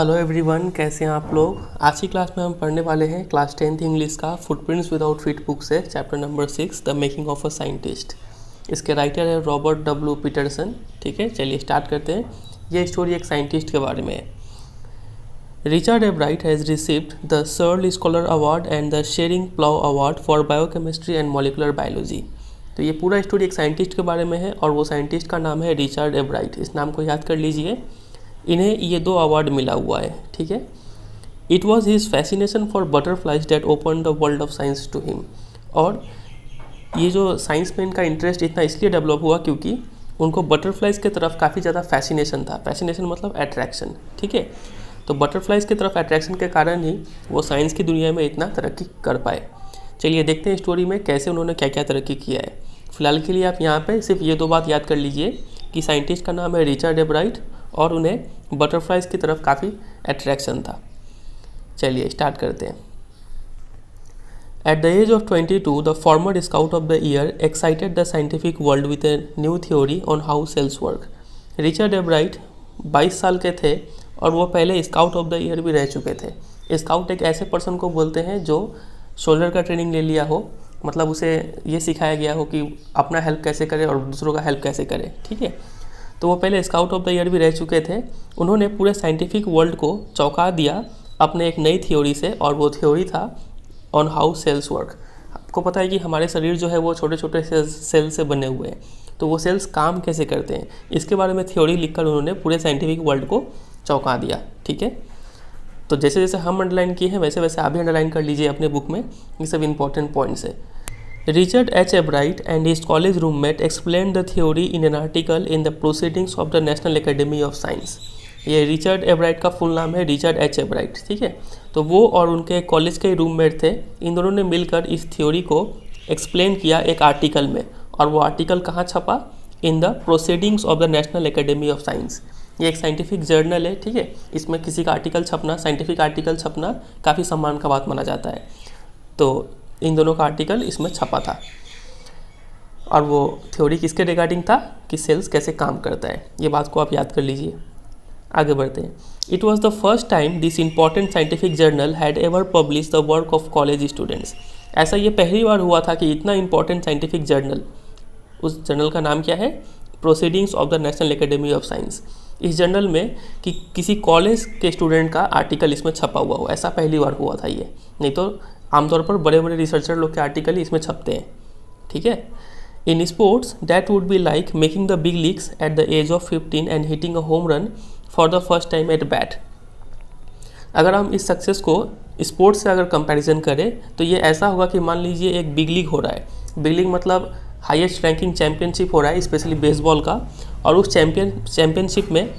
Hello everyone, कैसे हैं आप लोग। आज की क्लास में हम पढ़ने वाले हैं क्लास 10th इंग्लिश का फुटप्रिंट्स विदाउट फीट बुक से chapter number 6 the making of a scientist. इसके राइटर है रॉबर्ट डब्ल्यू पीटरसन। ठीक है, चलिए स्टार्ट करते हैं। ये स्टोरी एक साइंटिस्ट के बारे में है। Richard Ebright has received the Searle scholar award and the Schering Plough award for biochemistry and molecular biology. तो ये पूरा स्टोरी एक साइंटिस्ट के बारे में है और वो साइंटिस्ट का नाम है रिचर्ड एब्राइट। इस नाम को याद कर लीजिए। इन्हें ये 2 अवार्ड मिला हुआ है। ठीक है, it was his fascination for butterflies that open the world of science to him. और ये जो साइंस में इनका इंटरेस्ट इतना इसलिए डेवलप हुआ क्योंकि उनको बटरफ्लाइज की तरफ काफ़ी ज़्यादा फैसिनेशन था। फैसिनेशन मतलब अट्रैक्शन। ठीक है, तो बटरफ्लाइज की तरफ अट्रैक्शन के कारण ही वो साइंस की दुनिया में इतना तरक्की कर पाए। चलिए देखते हैं स्टोरी में कैसे उन्होंने क्या क्या तरक्की किया है। फिलहाल के लिए आप यहाँ पे सिर्फ ये 2 बात याद कर लीजिए कि साइंटिस्ट का नाम है रिचर्ड एब्राइट और उन्हें बटरफ्लाइज की तरफ काफ़ी अट्रैक्शन था। चलिए स्टार्ट करते हैं। At the age of 22 the former scout of the year excited the scientific world with a new theory on how cells work. Richard Ebright 22 साल के थे और वो पहले स्काउट ऑफ द ईयर भी रह चुके थे। स्काउट एक ऐसे पर्सन को बोलते हैं जो शोल्डर का ट्रेनिंग ले लिया हो, मतलब उसे ये सिखाया गया हो कि अपना हेल्प कैसे करे और दूसरों का हेल्प कैसे करे। ठीक है, तो वो पहले स्काउट ऑफ द ईयर भी रह चुके थे। उन्होंने पूरे साइंटिफिक वर्ल्ड को चौंका दिया अपने एक नई थ्योरी से, और वो थ्योरी था ऑन हाउ सेल्स वर्क। आपको पता है कि हमारे शरीर जो है वो छोटे छोटे सेल से बने हुए हैं, तो वो सेल्स काम कैसे करते हैं इसके बारे में थ्योरी लिखकर उन्होंने पूरे साइंटिफिक वर्ल्ड को चौंका दिया। ठीक है, तो जैसे जैसे हम अंडरलाइन किए हैं वैसे वैसे आप भी अंडरलाइन कर लीजिए अपने बुक में। ये सब इंपॉर्टेंट पॉइंट्स है। Richard H. Ebright and his college roommate explained the theory in an article in the Proceedings of the National Academy of Science। ये रिचर्ड एब्राइट का फुल नाम है रिचर्ड एच एब्राइट। ठीक है, तो वो और उनके कॉलेज के रूममेट थे। इन दोनों ने मिलकर इस थ्योरी को एक्सप्लेन किया एक आर्टिकल में, और वो आर्टिकल कहाँ छपा? In the proceedings of the national academy of science. ये एक साइंटिफिक जर्नल है। ठीक है, इसमें किसी का आर्टिकल छपना, साइंटिफिक आर्टिकल छपना काफ़ी सम्मान का बात माना जाता है। तो इन दोनों का आर्टिकल इसमें छपा था और वो थ्योरी किसके रिगार्डिंग था कि सेल्स कैसे काम करता है। ये बात को आप याद कर लीजिए। आगे बढ़ते हैं। It was the first time this important scientific journal had ever publish the work of college students. ऐसा ये पहली बार हुआ था कि इतना इंपॉर्टेंट साइंटिफिक जर्नल, उस जर्नल का नाम क्या है? Proceedings of the national academy of science. इस जर्नल में कि किसी कॉलेज के स्टूडेंट का आर्टिकल इसमें छपा हुआ हो, ऐसा पहली बार हुआ था ये। नहीं तो आमतौर पर बड़े बड़े रिसर्चर लोग के आर्टिकल ही इसमें छपते हैं। ठीक है, in sports that would be like making the big leagues at the age of 15 and hitting a home run for the first time at bat. अगर हम इस सक्सेस को स्पोर्ट्स से अगर कंपैरिजन करें तो ये ऐसा होगा कि मान लीजिए एक बिग लीग हो रहा है। बिग लीग मतलब हाईएस्ट रैंकिंग चैम्पियनशिप हो रहा है, स्पेशली बेसबॉल का, और उस चैम्पियनशिप में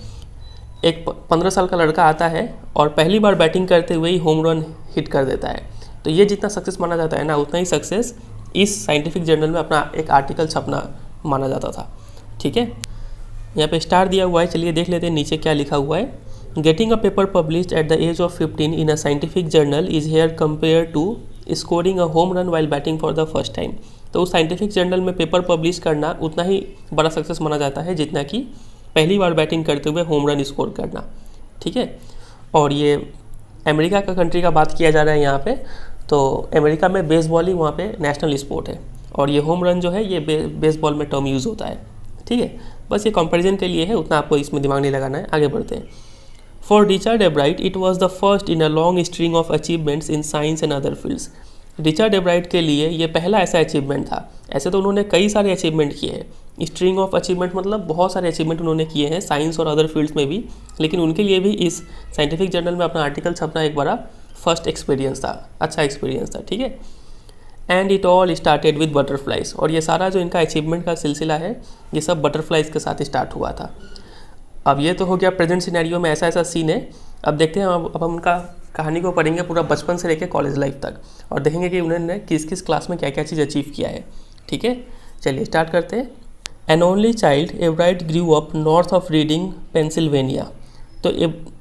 एक 15 साल का लड़का आता है और पहली बार बैटिंग करते हुए ही होम रन हिट कर देता है। तो ये जितना सक्सेस माना जाता है ना, उतना ही सक्सेस इस साइंटिफिक जर्नल में अपना एक आर्टिकल छपना माना जाता था। ठीक है, यहाँ पे स्टार दिया हुआ है। चलिए देख लेते हैं नीचे क्या लिखा हुआ है। Getting a paper published at the age of 15 in a scientific journal is here compare to scoring a home run while batting for the first time. तो उस साइंटिफिक जर्नल में पेपर पब्लिश करना उतना ही बड़ा सक्सेस माना जाता है जितना कि पहली बार बैटिंग करते हुए होम रन स्कोर करना। ठीक है, और ये अमेरिका का कंट्री का बात किया जा रहा है यहाँ पे। तो अमेरिका में बेसबॉल ही वहाँ पे नेशनल स्पोर्ट है, और ये होम रन जो है ये बेसबॉल में टर्म यूज़ होता है। ठीक है, बस ये कंपैरिजन के लिए है, उतना आपको इसमें दिमाग नहीं लगाना है। आगे बढ़ते हैं। For Richard एब्राइट it was the first in a long string of achievements in science and other fields. Richard एब्राइट के लिए ये पहला ऐसा अचीवमेंट था। ऐसे तो उन्होंने कई सारे अचीवमेंट किए हैं। स्ट्रिंग ऑफ अचीवमेंट मतलब बहुत सारे अचीवमेंट उन्होंने किए हैं साइंस और अदर फील्ड्स में भी, लेकिन उनके लिए भी इस साइंटिफिक जर्नल में अपना आर्टिकल छपना एक बड़ा फर्स्ट एक्सपीरियंस था, अच्छा एक्सपीरियंस था। ठीक है, and it all started with butterflies. और ये सारा जो इनका अचीवमेंट का सिलसिला है ये सब बटरफ्लाइज के साथ स्टार्ट हुआ था। अब ये तो हो गया प्रेजेंट सिनेरियो में ऐसा ऐसा सीन है। अब देखते हैं, अब हम उनका कहानी को पढ़ेंगे पूरा बचपन से लेकर कॉलेज लाइफ तक, और देखेंगे कि उन्होंने किस किस क्लास में क्या क्या चीज़ अचीव किया है। ठीक है, चलिए स्टार्ट करते हैं। An only child Ebright grew up north of Reading Pennsylvania. तो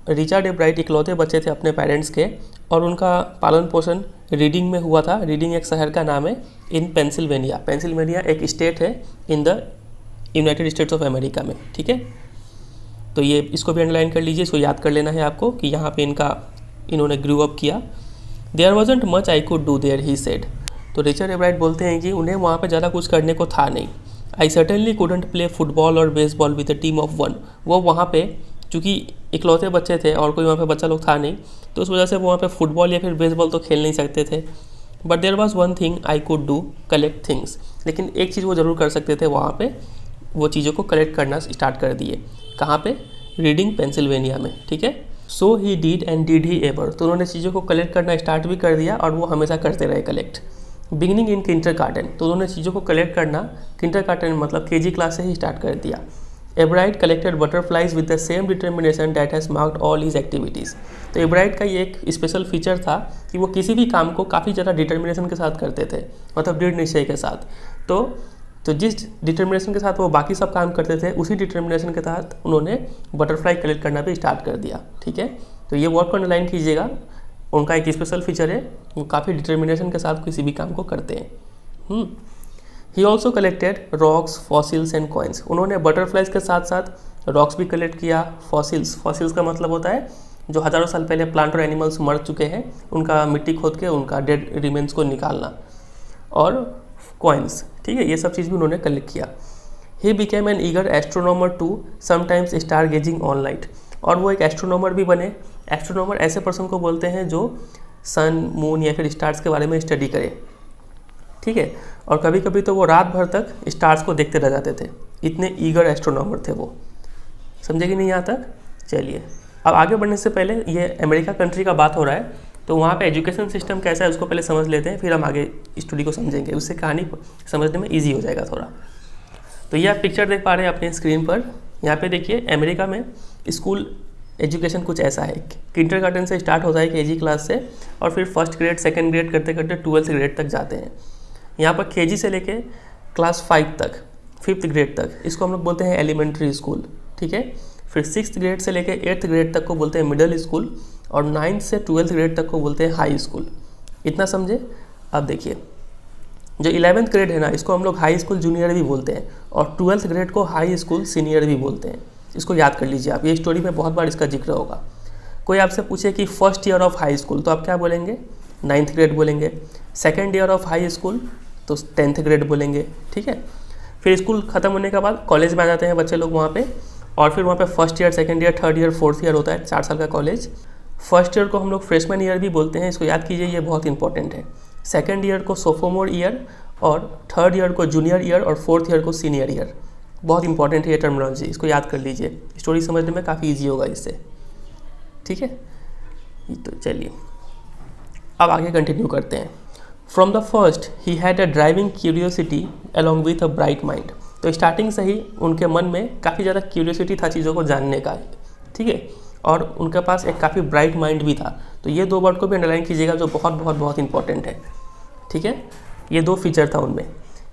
रिचर्ड एब्राइट इकलौते बच्चे थे अपने पेरेंट्स के, और उनका पालन पोषण रीडिंग में हुआ था। रीडिंग एक शहर का नाम है इन पेंसिल्वेनिया। पेंसिल्वेनिया एक स्टेट है in the United states of America में। ठीक है, तो ये इसको भी अंडरलाइन कर लीजिए, इसको याद कर लेना है आपको कि यहाँ पे इन्होंने ग्रू अप किया। There wasn't much I could do there he said. तो रिचर्ड एब्राइट बोलते हैं कि उन्हें वहाँ पे ज़्यादा कुछ करने को था नहीं। आई सर्टेनली कुडंट प्ले फुटबॉल और baseball with a team of one. वो वहाँ पे चूँकि इकलौते बच्चे थे और कोई वहाँ पे बच्चा लोग था नहीं, तो उस वजह से वो वहाँ पे फुटबॉल या फिर बेसबॉल तो खेल नहीं सकते थे। But there was one thing I could do, collect things. लेकिन एक चीज़ वो ज़रूर कर सकते थे, वहाँ पे वो चीज़ों को कलेक्ट करना स्टार्ट कर दिए। कहाँ पे? रीडिंग पेंसिल्वेनिया में, ठीक है। So he did and did he ever. तो उन्होंने चीज़ों को कलेक्ट करना स्टार्ट भी कर दिया और वो हमेशा करते रहे कलेक्ट। बिगिनिंग इन किंडरगार्टन, तो उन्होंने चीज़ों को कलेक्ट करना किंडरगार्टन मतलब केजी क्लास से ही स्टार्ट कर दिया। एब्राइट collected butterflies with the same determination that has marked all his activities. तो एब्राइट का ये एक स्पेशल फीचर था कि वो किसी भी काम को काफ़ी ज़्यादा डिटर्मिनेशन के साथ करते थे, मतलब दृढ़ निश्चय के साथ। तो जिस डिटर्मिनेशन के साथ वो बाकी सब काम करते थे, उसी डिटर्मिनेशन के साथ उन्होंने बटरफ्लाई कलेक्ट करना भी स्टार्ट कर दिया, ठीक है। तो ये वर्ड को अंडरलाइन कीजिएगा, उनका एक स्पेशल फीचर है, वो काफ़ी डिटर्मिनेशन के साथ किसी भी काम को करते हैं। He also collected rocks, fossils and coins. उन्होंने बटरफ्लाइज के साथ साथ रॉक्स भी कलेक्ट किया। फॉसिल्स का मतलब होता है जो हज़ारों साल पहले प्लांट और एनिमल्स मर चुके हैं, उनका मिट्टी खोद के उनका डेड रिमेन्स को निकालना, और कॉइन्स, ठीक है, ये सब चीज़ भी उन्होंने कलेक्ट किया। He became an eager astronomer too sometimes star gazing on light. और वो एक एस्ट्रोनॉमर भी बने। एस्ट्रोनॉमर ऐसे पर्सन को बोलते हैं जो सन, मून या फिर स्टार्स के बारे में स्टडी करे, ठीक है। और कभी कभी तो वो रात भर तक स्टार्स को देखते रह जाते थे, इतने ईगर एस्ट्रोनॉमर थे वो। समझे कि नहीं यहाँ तक? चलिए, अब आगे बढ़ने से पहले ये अमेरिका कंट्री का बात हो रहा है, तो वहाँ पे एजुकेशन सिस्टम कैसा है उसको पहले समझ लेते हैं, फिर हम आगे स्टोरी को समझेंगे, उससे कहानी समझने में ईजी हो जाएगा थोड़ा। तो ये आप पिक्चर देख पा रहे हैं अपने स्क्रीन पर। यहाँ पे देखिए, अमेरिका में स्कूल एजुकेशन कुछ ऐसा है, किंडरगार्टन से स्टार्ट होता है केजी क्लास से, और फिर फर्स्ट ग्रेड, सेकंड ग्रेड करते करते 12th ग्रेड तक जाते हैं। यहाँ पर केजी से लेके क्लास 5 तक, 5th ग्रेड तक, इसको हम लोग बोलते हैं एलिमेंट्री स्कूल, ठीक है। फिर 6th ग्रेड से लेके 8th ग्रेड तक को बोलते हैं मिडिल स्कूल, और 9th से 12th ग्रेड तक को बोलते हैं हाई स्कूल। इतना समझे? अब देखिए, जो 11th ग्रेड है ना, इसको हम लोग हाई स्कूल जूनियर भी बोलते हैं, और 12th ग्रेड को हाई स्कूल सीनियर भी बोलते हैं। इसको याद कर लीजिए आप, ये स्टोरी में बहुत बार इसका जिक्र होगा। कोई आपसे पूछे कि first year of high school, तो आप क्या बोलेंगे? 9th ग्रेड बोलेंगे। Second year of high school तो 10th ग्रेड बोलेंगे, ठीक है। फिर स्कूल ख़त्म होने के बाद कॉलेज में आ जाते हैं बच्चे लोग वहाँ पे, और फिर वहाँ पे first year, second year, third year, fourth year होता है, 4 साल का कॉलेज। फर्स्ट ईयर को हम लोग फ्रेशमैन ईयर भी बोलते हैं, इसको याद कीजिए, ये बहुत इंपॉर्टेंट है। सेकेंड ईयर को सोफोमोर ईयर, और थर्ड ईयर को जूनियर ईयर, और फोर्थ ईयर को सीनियर ईयर। बहुत इंपॉर्टेंट है ये टर्मिनोलॉजी, इसको याद कर लीजिए, स्टोरी समझने में काफ़ी ईजी होगा इससे, ठीक है। तो चलिए अब आगे कंटिन्यू करते हैं। From the first he had a driving curiosity along with a bright mind. तो स्टार्टिंग से ही उनके मन में काफ़ी ज़्यादा क्यूरियोसिटी था चीज़ों को जानने का, ठीक है, और उनके पास एक काफ़ी ब्राइट माइंड भी था। तो ये 2 वर्ड को भी अंडरलाइन कीजिएगा, जो बहुत बहुत बहुत इंपॉर्टेंट है, ठीक है। ये 2 फीचर था उनमें।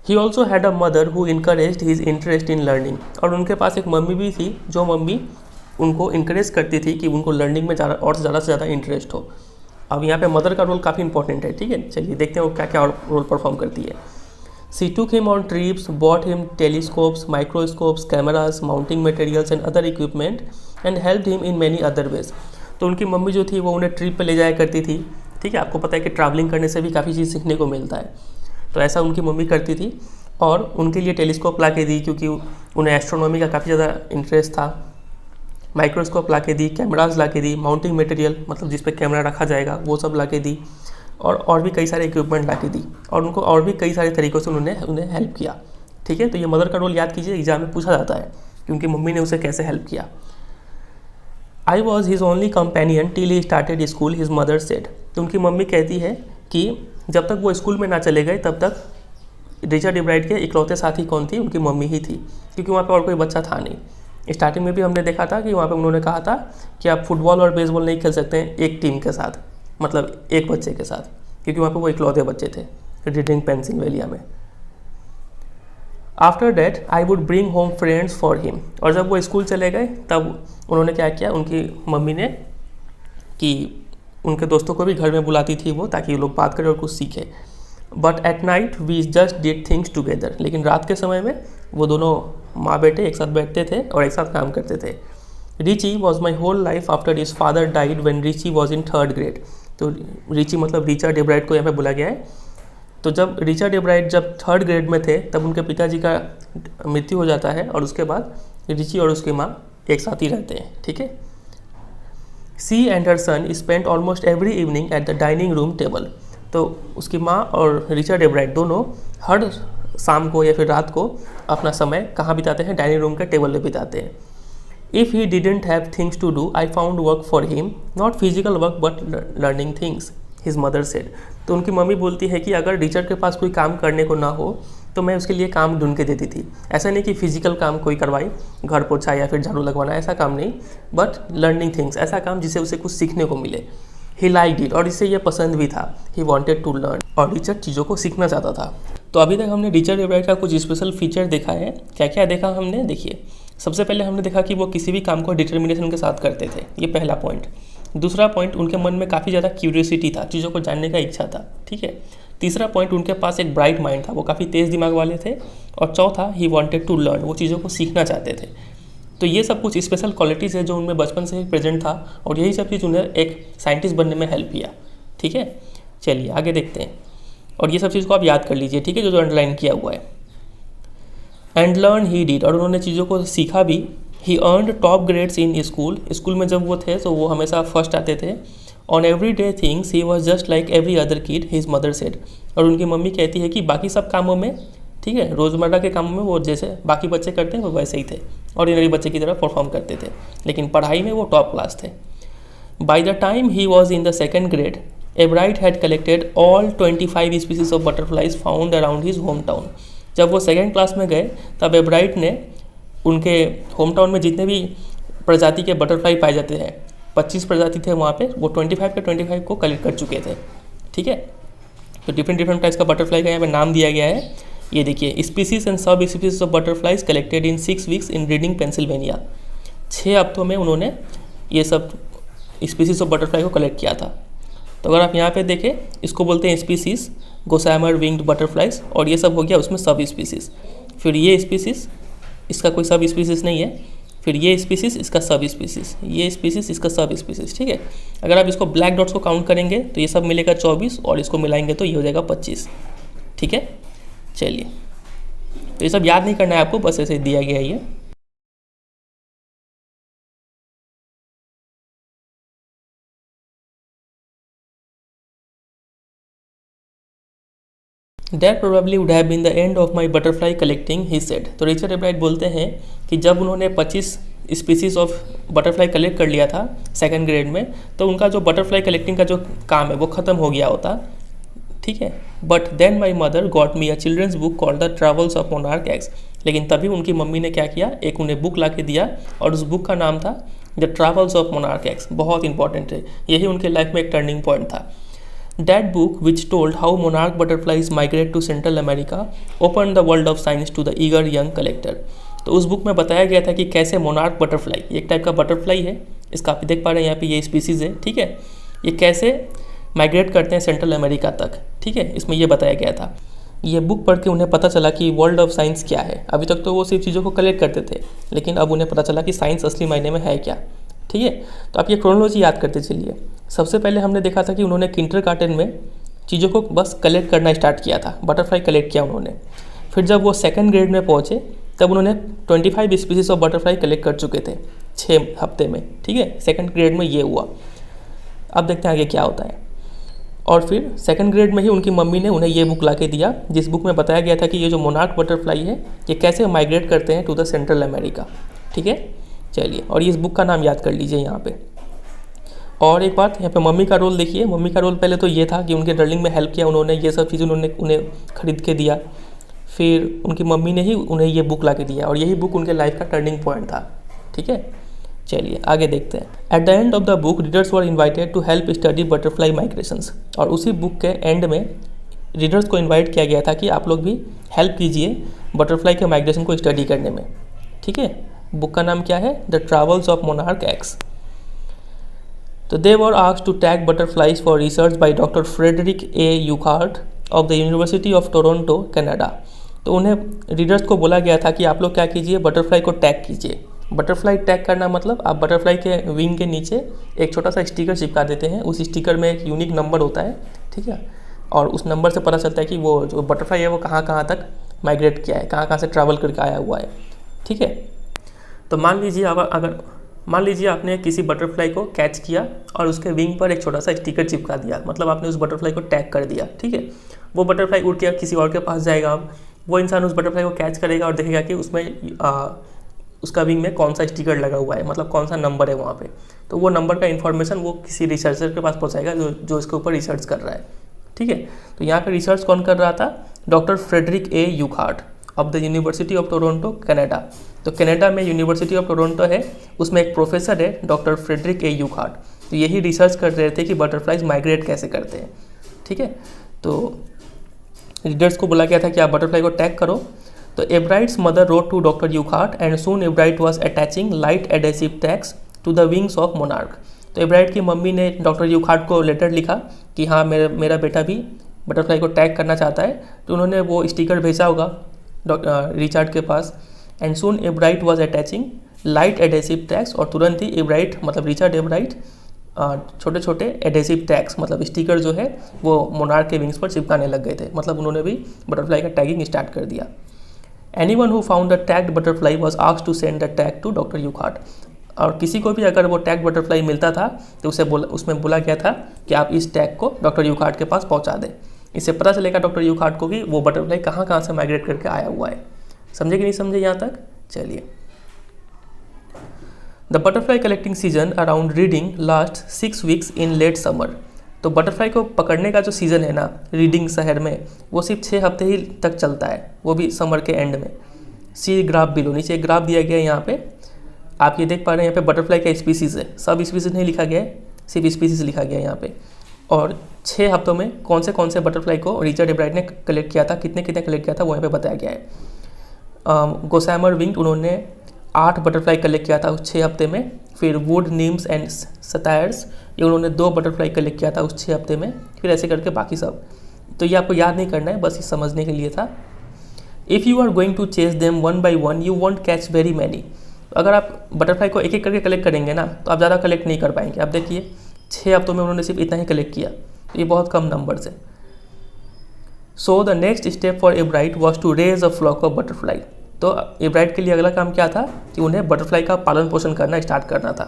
He also had a mother who encouraged his interest in learning. और उनके पास एक मम्मी भी थी, जो मम्मी उनको इनकरेज करती थी कि उनको लर्निंग में ज़्यादा और ज़्यादा से ज़्यादा इंटरेस्ट हो। अब यहाँ पे मदर का रोल काफ़ी इंपॉर्टेंट है, ठीक है। चलिए देखते हैं वो क्या क्या रोल परफॉर्म करती है। She took him on trips, bought him telescopes, microscopes, cameras, mounting materials and other equipment, and helped him in many other ways. तो उनकी मम्मी जो थी वो उन्हें ट्रिप पे ले जाया करती थी, ठीक है। आपको पता है कि ट्रैवलिंग करने से भी काफ़ी चीज़ सीखने को मिलता है, तो ऐसा उनकी मम्मी करती थी। और उनके लिए टेलीस्कोप ला के दी, क्योंकि उन्हें एस्ट्रोनॉमी का काफ़ी ज़्यादा इंटरेस्ट था। माइक्रोस्कोप ला के दी, कैमराज ला के दी, माउंटिंग मटेरियल मतलब जिस पे कैमरा रखा जाएगा वो सब ला के दी, और भी कई सारे इक्विपमेंट ला के दी, और उनको और भी कई सारे तरीक़ों से उन्हें हेल्प किया, ठीक है। तो ये मदर का रोल याद कीजिए, एग्जाम में पूछा जाता है कि उनकी मम्मी ने उसे कैसे हेल्प किया। I was his only companion till he started school, his mother said. तो उनकी मम्मी कहती है कि जब तक वो स्कूल में ना चले गए तब तक रिचर्ड एब्राइट के इकलौते साथी कौन थी? उनकी मम्मी ही थी, क्योंकि वहाँ पे और कोई बच्चा था नहीं। स्टार्टिंग में भी हमने देखा था कि वहाँ पे उन्होंने कहा था कि आप फुटबॉल और बेसबॉल नहीं खेल सकते हैं एक टीम के साथ, मतलब एक बच्चे के साथ, क्योंकि वहाँ पे वो इकलौते बच्चे थे रीडिंग पेंसिल्वेनिया में। After that I would bring home friends for him. और जब वो स्कूल चले गए तब उन्होंने क्या किया, उनकी मम्मी ने, कि उनके दोस्तों को भी घर में बुलाती थी वो, ताकि वो लोग बात करें और कुछ सीखें। But at night we just did things together. लेकिन रात के समय में वो दोनों माँ बेटे एक साथ बैठते थे और एक साथ काम करते थे। Richie was my whole life after his father died when Richie was in 3rd grade. तो रिची मतलब रिचर्ड एब्राइट को यहाँ पे बोला गया है। तो जब रिचर्ड एब्राइट जब 3rd ग्रेड में थे तब उनके पिताजी का मृत्यु हो जाता है और उसके बाद रिची और उसकी माँ एक साथ ही रहते हैं, ठीक है। She and her son spent almost every evening at the dining room table. तो उसकी माँ और रिचर्ड एब्राइट दोनों हर शाम को या फिर रात को अपना समय कहाँ बिताते हैं, डाइनिंग रूम के टेबल पे बिताते हैं। If he didn't have things to do I found work for him, not physical work but learning things, his mother said. तो उनकी मम्मी बोलती है कि अगर रिचर्ड के पास कोई काम करने को ना हो तो मैं उसके लिए काम ढूंढ के देती थी। ऐसा नहीं कि फिजिकल काम कोई करवाई, घर पोछा या फिर झाड़ू लगवाना, ऐसा काम नहीं, बट लर्निंग थिंग्स, ऐसा काम जिससे उसे कुछ सीखने को मिले। ही लाइक इट, और इसे ये पसंद भी था। ही वॉन्टेड टू लर्न, और रिचर्ड चीज़ों को सीखना चाहता था। तो अभी तक हमने रिचर्ड एब्राइट का कुछ स्पेशल फीचर देखा है। क्या क्या देखा हमने, देखिए। सबसे पहले हमने देखा कि वो किसी भी काम को डिटर्मिनेशन के साथ करते थे, ये पहला पॉइंट। दूसरा पॉइंट, उनके मन में काफ़ी ज़्यादा क्यूरियोसिटी था, चीज़ों को जानने का इच्छा था, ठीक है। तीसरा पॉइंट, उनके पास एक ब्राइट माइंड था, वो काफ़ी तेज़ दिमाग वाले थे। और चौथा, ही वांटेड टू लर्न, वो चीज़ों को सीखना चाहते थे। तो ये सब कुछ स्पेशल क्वालिटीज़ है जो उनमें बचपन से ही प्रेजेंट था, और यही सब चीज़ उन्हें एक साइंटिस्ट बनने में हेल्प किया, ठीक है। चलिए आगे देखते हैं, और ये सब चीज़ को आप याद कर लीजिए, ठीक है, जो अंडरलाइन किया हुआ है। एंड लर्न ही डिड, और उन्होंने चीज़ों को सीखा भी। He earned top grades in school, school में जब वो थे तो वो हमेशा फर्स्ट आते थे। On every day things he was just like every other kid, his mother said. और उनकी मम्मी कहती है कि बाकी सब कामों में, ठीक है, रोज़मर्रा के कामों में वो जैसे बाकी बच्चे करते हैं वो वैसे ही थे, ऑर्डिनरी बच्चे की तरह परफॉर्म करते थे, लेकिन पढ़ाई में वो टॉप क्लास थे। By the time he was in the 2nd grade, एब्राइट had collected all 25 species of butterflies found around his home town. जब वो 2nd क्लास में गए तब एब्राइट ने उनके होम टाउन में जितने भी प्रजाति के बटरफ्लाई पाए जाते हैं, 25 प्रजाति थे वहाँ पे, वो 25 के 25 को कलेक्ट कर चुके थे, ठीक है। तो डिफरेंट टाइप्स का बटरफ्लाई का यहाँ पे नाम दिया गया है। ये देखिए, species and sub species of butterflies collected in 6 weeks in reading Pennsylvania. 6 हफ्तों में उन्होंने ये सब स्पीसीज ऑफ बटरफ्लाई को कलेक्ट किया था। तो अगर आप यहाँ पे देखें, इसको बोलते हैं स्पीसीज, गोसामर विंग्ड बटरफ्लाइज, और ये सब हो गया उसमें सब स्पीसीज। फिर ये स्पीसीज, इसका कोई सब स्पीसीज नहीं है। फिर ये स्पीसीज, इसका सब स्पीसीज, ये स्पीसीज, इसका सब स्पीसीज, ठीक है। अगर आप इसको ब्लैक डॉट्स को काउंट करेंगे तो ये सब मिलेगा 24, और इसको मिलाएंगे तो ये हो जाएगा 25, ठीक है। चलिए, तो ये सब याद नहीं करना है आपको, बस ऐसे दिया गया है ये। That probably would have been the end of my butterfly collecting, he said. तो रिचर्ड एब्राइट बोलते हैं कि जब उन्होंने 25 स्पीसीज ऑफ बटरफ्लाई कलेक्ट कर लिया था 2nd ग्रेड में, तो उनका जो बटरफ्लाई कलेक्टिंग का जो काम है वो ख़त्म हो गया होता, ठीक है। But then my mother got me a children's book called the travels of monarch X. लेकिन तभी उनकी मम्मी ने क्या किया, एक उन्हें बुक ला के दिया, और उस बुक का नाम था the travels of monarch x. बहुत इंपॉर्टेंट है, यही उनके लाइफ में एक टर्निंग पॉइंट था। That book, which told how monarch butterflies migrate to Central America, opened the world of science to the eager young collector. तो उस बुक में बताया गया था कि कैसे मोनार्क बटरफ्लाई, एक टाइप का बटरफ्लाई है, इसका आप देख पा रहे हैं यहाँ पे ये स्पीसीज़ है, ठीक है, ये कैसे माइग्रेट करते हैं सेंट्रल अमेरिका तक, ठीक है, इसमें ये बताया गया था। ये बुक पढ़ के उन्हें पता चला कि वर्ल्ड ऑफ साइंस क्या है। अभी तक तो वो सिर्फ चीज़ों को कलेक्ट करते थे, लेकिन अब उन्हें पता चला कि साइंस असली मायने में है क्या, ठीक है। तो आप ये क्रोनोलॉजी याद करते चलिए। सबसे पहले हमने देखा था कि उन्होंने किंडरगार्टन में चीज़ों को बस कलेक्ट करना स्टार्ट किया था, बटरफ्लाई कलेक्ट किया उन्होंने। फिर जब वो 2nd ग्रेड में पहुँचे तब उन्होंने 25 स्पीसीज ऑफ बटरफ्लाई कलेक्ट कर चुके थे 6 हफ्ते में, ठीक है। 2nd ग्रेड में ये हुआ। अब देखते हैं आगे क्या होता है। और फिर 2nd ग्रेड में ही उनकी मम्मी ने उन्हें ये बुक ला के दिया, जिस बुक में बताया गया था कि ये जो मोनार्क बटरफ्लाई है ये कैसे माइग्रेट करते हैं टू द सेंट्रल अमेरिका, ठीक है। चलिए, और इस बुक का नाम याद कर लीजिए यहाँ पे। और एक बात, यहाँ पे मम्मी का रोल देखिए। मम्मी का रोल पहले तो ये था कि उनके लर्निंग में हेल्प किया उन्होंने, ये सब चीज़ उन्हें खरीद के दिया। फिर उनकी मम्मी ने ही उन्हें ये बुक ला के दिया, और यही बुक उनके लाइफ का टर्निंग पॉइंट था, ठीक है। चलिए आगे देखते हैं। At the end of the book readers were invited to help study butterfly migrations. और उसी बुक के एंड में रीडर्स को इन्वाइट किया गया था कि आप लोग भी हेल्प कीजिए बटरफ्लाई के माइग्रेशन को स्टडी करने में, ठीक है। बुक का नाम क्या है, the travels of monarch X. तो they were asked to tag butterflies for research by doctor Frederick A Urquhart of the university of Toronto Canada. तो उन्हें रीडर्स को बोला गया था कि आप लोग क्या कीजिए, बटरफ्लाई को टैग कीजिए, बटरफ्लाई टैग करना मतलब आप बटरफ्लाई के विंग के नीचे एक छोटा सा स्टिकर चिपका देते हैं। उस स्टिकर में एक यूनिक नंबर होता है, ठीक है, और उस नंबर से पता चलता है कि वो जो बटरफ्लाई है वो कहाँ कहाँ तक माइग्रेट किया है, कहाँ कहाँ से ट्रैवल करके आया हुआ है, ठीक है। तो मान लीजिए आपने किसी बटरफ्लाई को कैच किया और उसके विंग पर एक छोटा सा स्टिकर चिपका दिया, मतलब आपने उस बटरफ्लाई को टैग कर दिया, ठीक है। वो बटरफ्लाई उड़ के किसी और के पास जाएगा, अब वो इंसान उस बटरफ्लाई को कैच करेगा और देखेगा कि उसमें उसका विंग में कौन सा स्टिकर लगा हुआ है, मतलब कौन सा नंबर है वहाँ पे। तो वो नंबर का इन्फॉर्मेशन वो किसी रिसर्चर के पास पहुँचाएगा जो इसके ऊपर रिसर्च कर रहा है, ठीक है। तो यहाँ पे रिसर्च कौन कर रहा था? Doctor Frederick A Urquhart of the university of Toronto, Canada. तो कनाडा में यूनिवर्सिटी ऑफ टोरंटो है, उसमें एक प्रोफेसर है डॉक्टर फ्रेडरिक ए यूखार्ट। तो यही रिसर्च कर रहे थे कि बटरफ्लाइज माइग्रेट कैसे करते हैं, ठीक है। तो रीडर्स को बोला गया था कि आप बटरफ्लाई को टैग करो। तो Ebright's mother wrote to doctor Urquhart and soon Ebright was attaching light adhesive tags to the wings of monarch. तो एब्राइट की मम्मी ने डॉक्टर यूखार्ट को लेटर लिखा कि हाँ मेरा बेटा भी बटरफ्लाई को टैग करना चाहता है। तो उन्होंने वो स्टिकर भेजा होगा रिचर्ड के पास। And soon Ebright was attaching light adhesive tags, और तुरंत ही एब्राइट मतलब रिचर्ड एब्राइट छोटे छोटे एडेसिव टैग्स मतलब स्टिकर जो है वो मोनार्क के विंग्स पर चिपकाने लग गए थे, मतलब उन्होंने भी बटरफ्लाई का टैगिंग स्टार्ट कर दिया। Anyone who found the tagged butterfly was asked to send the tag to doctor Urquhart. और किसी को भी अगर वो टैग बटरफ्लाई मिलता था तो उसमें बोला गया था कि आप इस टैग को डॉक्टर यूखार्ट के पास पहुंचा दें। इससे पता चलेगा डॉक्टर यूखार्ट को कि वो बटरफ्लाई कहाँ कहाँ से माइग्रेट करके आया हुआ है। समझे कि नहीं समझे यहाँ तक? चलिए। The butterfly collecting season around Reading last 6 weeks in late summer. तो बटरफ्लाई को पकड़ने का जो सीज़न है ना रीडिंग शहर में, वो सिर्फ 6 हफ्ते ही तक चलता है, वो भी समर के एंड में। सी ग्राफ बिलो, नीचे एक ग्राफ दिया गया है यहाँ पे, आप ये देख पा रहे हैं। यहाँ पे बटरफ्लाई का स्पीसीज़ है, सब स्पीसीज़ नहीं लिखा गया है, सिर्फ स्पीसीज़ लिखा गया है यहाँ पे। और 6 हफ्तों में कौन से बटरफ्लाई को रिचर्ड एब्राइट ने कलेक्ट किया था, कितने कलेक्ट किया था, वो यहाँ पे बताया गया है। गोसैमर विंग उन्होंने 8 बटरफ्लाई कलेक्ट किया था उस 6 हफ्ते में। फिर वुड नीम्स एंड सटायर्स, ये उन्होंने 2 बटरफ्लाई कलेक्ट किया था उस 6 हफ्ते में। फिर ऐसे करके बाकी सब, तो ये आपको याद नहीं करना है, बस ये समझने के लिए था। If you are going to chase them one by one you won't catch very many. अगर आप बटरफ्लाई को एक एक करके कलेक्ट करेंगे ना तो आप ज़्यादा कलेक्ट नहीं कर पाएंगे। आप देखिए 6 हफ्तों में उन्होंने सिर्फ इतना ही कलेक्ट किया, ये बहुत कम नंबर है। So the next step for Ebright was to raise a flock of butterfly. तो एब्राइट के लिए अगला काम क्या था कि उन्हें बटरफ्लाई का पालन पोषण करना स्टार्ट करना था,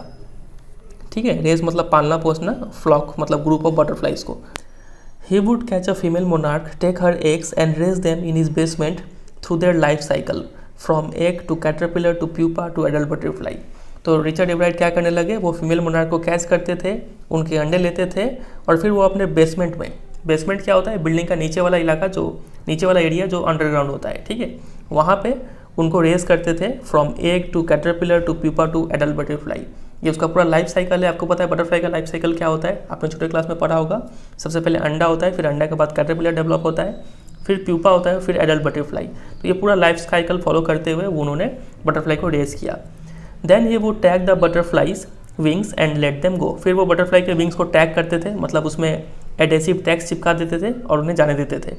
ठीक है। रेज मतलब पालना पोषना, फ्लॉक मतलब ग्रुप ऑफ बटरफ्लाइज को। He would catch a female monarch, take her eggs and raise them in his basement through their life cycle from egg to caterpillar to pupa to adult butterfly. तो Richard Ebright क्या करने लगे, वो female monarch को catch करते थे, उनके अंडे लेते थे और फिर वो अपने बेसमेंट में, बेसमेंट क्या होता है, बिल्डिंग का नीचे वाला इलाका, जो नीचे वाला एरिया जो अंडरग्राउंड होता है, ठीक है, वहाँ पे उनको रेस करते थे from egg to caterpillar to pupa to adult butterfly. ये उसका पूरा लाइफ साइकिल है। आपको पता है बटरफ्लाई का लाइफ साइकिल क्या होता है, आपने छोटे क्लास में पढ़ा होगा। सबसे पहले अंडा होता है, फिर अंडा के बाद कैटरपिलर डेवलप होता है, फिर प्यूपा होता है, फिर एडल्ट बटरफ्लाई। तो ये पूरा लाइफ साइकिल फॉलो करते हुए उन्होंने बटरफ्लाई को रेस किया। Then he would tag the butterflies wings and let them go. फिर वो बटरफ्लाई के विंग्स को टैग करते थे, मतलब उसमें एडेसिव टैग्स चिपका देते थे और उन्हें जाने देते थे।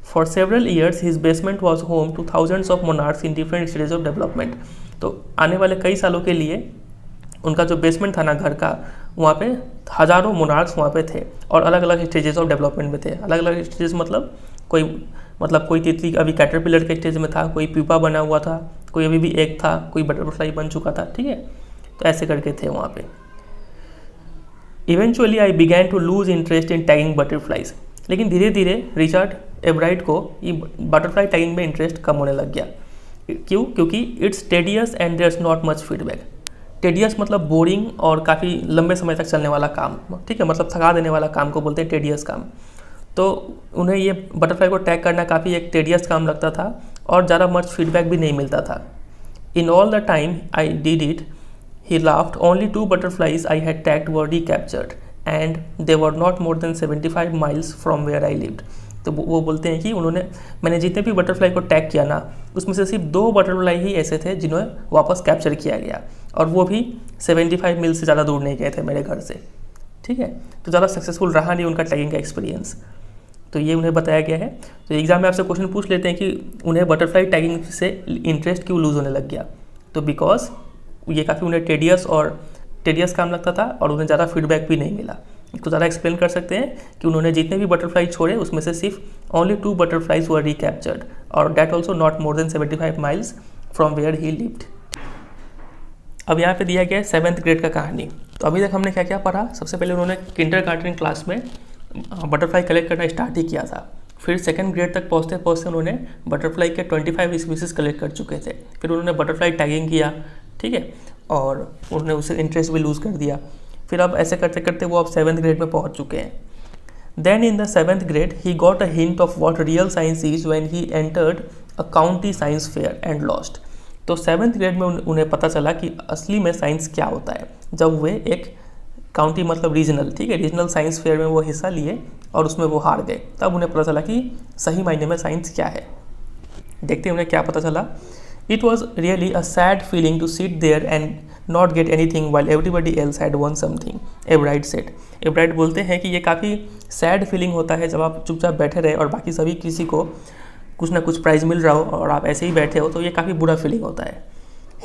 For several years his basement was home two thousands of monarchs in different stages of development. तो आने वाले कई सालों के लिए उनका जो बेसमेंट था ना घर का, वहाँ पे हज़ारों मोनार्क्स वहाँ पे थे और अलग अलग स्टेजेस ऑफ डेवलपमेंट में थे। अलग अलग स्टेजेस मतलब कोई तितली अभी कैटरपिलर के स्टेज में था, कोई प्यूपा बना हुआ था, कोई अभी भी एग था, कोई बटरफ्लाई बन चुका था, ठीक है। तो ऐसे करके थे वहाँ पे। Eventually I began to lose interest in tagging butterflies. लेकिन धीरे धीरे रिचर्ड एब्राइट को ये बटरफ्लाई टैगिंग में इंटरेस्ट कम होने लग गया। क्यों? क्योंकि it's tedious and there is not much feedback. Tedious मतलब बोरिंग और काफ़ी लंबे समय तक चलने वाला काम, ठीक है, मतलब थका देने वाला काम को बोलते हैं टेडियस काम। तो उन्हें ये बटरफ्लाई को टैग करना काफ़ी एक टेडियस काम लगता था और ज़्यादा मच फीडबैक भी नहीं मिलता था। In all the time I did it he laughed, only 2 butterflies I had tagged were recaptured and they were not more than 75 miles from where I lived. तो वो बोलते हैं कि मैंने जितने भी बटरफ्लाई को टैग किया ना, उसमें से सिर्फ 2 बटरफ्लाई ही ऐसे थे जिन्हें वापस कैप्चर किया गया, और वो भी 75 मील से ज़्यादा दूर नहीं गए थे मेरे घर से, ठीक है। तो ज़्यादा सक्सेसफुल रहा नहीं उनका टैगिंग का एक्सपीरियंस। तो ये उन्हें बताया गया है। तो एग्जाम में आपसे क्वेश्चन पूछ लेते हैं कि उन्हें बटरफ्लाई टैगिंग से इंटरेस्ट क्यों लूज़ होने लग गया। तो बिकॉज ये काफ़ी उन्हें टेडियस काम लगता था और उन्हें ज़्यादा फीडबैक भी नहीं मिला। इसको ज़्यादा एक्सप्लेन कर सकते हैं कि उन्होंने जितने भी बटरफ्लाई छोड़े उसमें से सिर्फ ओनली 2 बटरफ्लाइज वर रिकैप्चर्ड और that also not more than 75 miles from where he lived. अब यहाँ पे दिया गया है 7th ग्रेड का कहानी। तो अभी तक हमने क्या क्या पढ़ा? सबसे पहले उन्होंने किंडरगार्टन क्लास में बटरफ्लाई कलेक्ट करना स्टार्ट ही किया था। फिर 2nd ग्रेड तक पहुँचते पहुँचते उन्होंने बटरफ्लाई के 25 स्पीसीज कलेक्ट कर चुके थे। फिर उन्होंने बटरफ्लाई टैगिंग किया, ठीक है, और उन्होंने उससे इंटरेस्ट भी लूज़ कर दिया। फिर अब ऐसे करते करते वो अब 7th ग्रेड में पहुँच चुके हैं। Then in the 7th grade he got a hint of what real science is when he entered a county science fair and lost. तो 7th ग्रेड में उन्हें पता चला कि असली में साइंस क्या होता है जब वे एक काउंटी मतलब रीजनल, ठीक है, रीजनल साइंस फेयर में वो हिस्सा लिए और उसमें वो हार गए। तब उन्हें पता चला कि सही मायने में साइंस क्या है। देखते हैं उन्हें क्या पता चला। It was really a sad feeling to sit there and not get anything while everybody else had won something, Ebright said. Ebright बोलते हैं कि ये काफ़ी सैड फीलिंग होता है जब आप चुपचाप बैठे रहे और बाकी सभी किसी को कुछ ना कुछ प्राइज़ मिल रहा हो और आप ऐसे ही बैठे हो, तो ये काफ़ी बुरा फीलिंग होता है।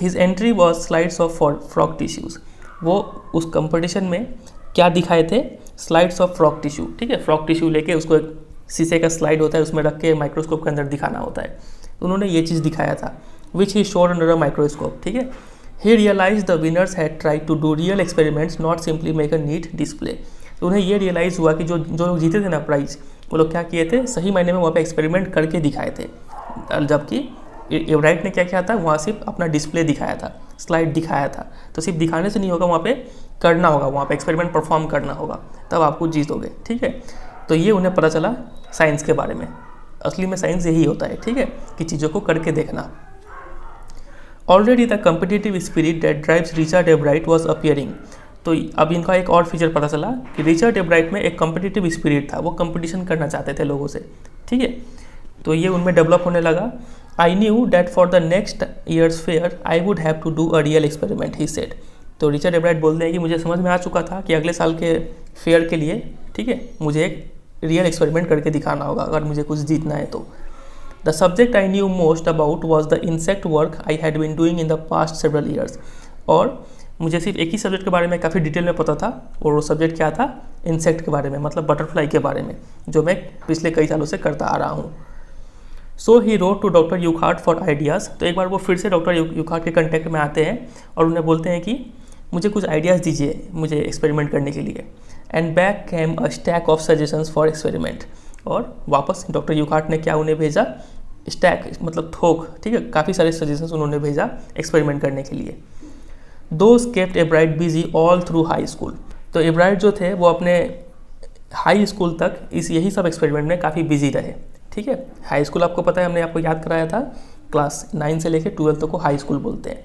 His entry was slides of frog tissues. वो उस कंपटीशन में क्या दिखाए थे? स्लाइड्स ऑफ फ्रॉग टिश्यू, ठीक है, फ्रॉग टिश्यू लेके उसको एक शीशे का स्लाइड होता है, उसमें रख के माइक्रोस्कोप के अंदर दिखाना होता है। उन्होंने ये चीज़ दिखाया था, which he showed under a microscope, ठीक है। He realise the winners had try to do real experiments not simply make a neat display. तो उन्हें ये रियलाइज़ हुआ कि जो लोग जीते थे ना प्राइज़, वो लोग क्या किए थे? सही मायने में वहाँ पे एक्सपेरिमेंट करके दिखाए थे। जबकि एब्राइट ने क्या किया था? वहाँ सिर्फ अपना डिस्प्ले दिखाया था, स्लाइड दिखाया था। तो सिर्फ दिखाने से नहीं होगा, वहाँ पे करना होगा, वहाँ पे एक्सपेरिमेंट परफॉर्म करना होगा, तब आपको जीतोगे, ठीक है। तो ये उन्हें पता चला साइंस के बारे में। असली में साइंस यही होता है, ठीक है, कि चीज़ों को करके देखना। Already the competitive spirit that drives Richard एब्राइट was appearing. तो अब इनका एक और फीचर पता चला कि रिचर्ड एब्राइट में एक कम्पिटिटिव स्पिरिट था, वो कंपटीशन करना चाहते थे लोगों से, ठीक है। तो ये उनमें डेवलप होने लगा। I knew that for the next years fair I would have to do a real experiment, he said. तो रिचर्ड एब्राइट बोलते हैं कि मुझे समझ में आ चुका था कि अगले साल के फेयर के लिए, ठीक है, मुझे एक रियल एक्सपेरिमेंट करके दिखाना होगा अगर मुझे कुछ जीतना है तो। The subject I knew most about was the insect work I had been doing in the past several years. और मुझे सिर्फ एक ही सब्जेक्ट के बारे में काफ़ी डिटेल में पता था, और वो सब्जेक्ट क्या था? इंसेक्ट के बारे में, मतलब बटरफ्लाई के बारे में, जो मैं पिछले कई सालों से करता आ रहा हूँ। So he wrote to doctor Urquhart for ideas. तो एक बार वो फिर से डॉक्टर यूखार्ट के कंटेक्ट में आते हैं और उन्हें बोलते हैं कि मुझे कुछ आइडियाज़ दीजिए मुझे एक्सपेरिमेंट करने के लिए। And back came a stack of suggestions for experiment. और वापस डॉक्टर यूखार्ट ने क्या उन्हें भेजा? स्टैक मतलब थोक, ठीक है, काफ़ी सारे सजेशंस उन्होंने भेजा एक्सपेरिमेंट करने के लिए। Those kept एब्राइट busy all through high school. तो एब्राइट जो थे वो अपने हाई स्कूल तक यही सब एक्सपेरिमेंट में काफ़ी बिजी रहे, ठीक है। हाई स्कूल आपको पता है, हमने आपको याद कराया था, क्लास 9 से लेकर 12 तक को हाई स्कूल बोलते हैं।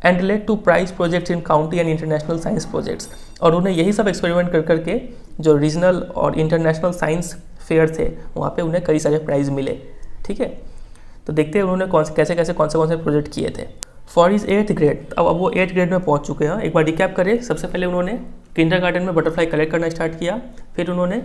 And relate to prize projects in county and international science projects. और उन्हें यही सब एक्सपेरिमेंट कर करके जो रीजनल और इंटरनेशनल साइंस फेयर थे वहाँ पे उन्हें कई सारे प्राइज़ मिले, ठीक है। तो देखते हैं उन्होंने कौन से प्रोजेक्ट किए थे। फॉर इज 8th ग्रेड, अब वो 8th ग्रेड में पहुंच चुके हैं। एक बार रिकैप करें, सबसे पहले उन्होंने किंडरगार्टन में बटरफ्लाई कलेक्ट करना स्टार्ट किया। फिर उन्होंने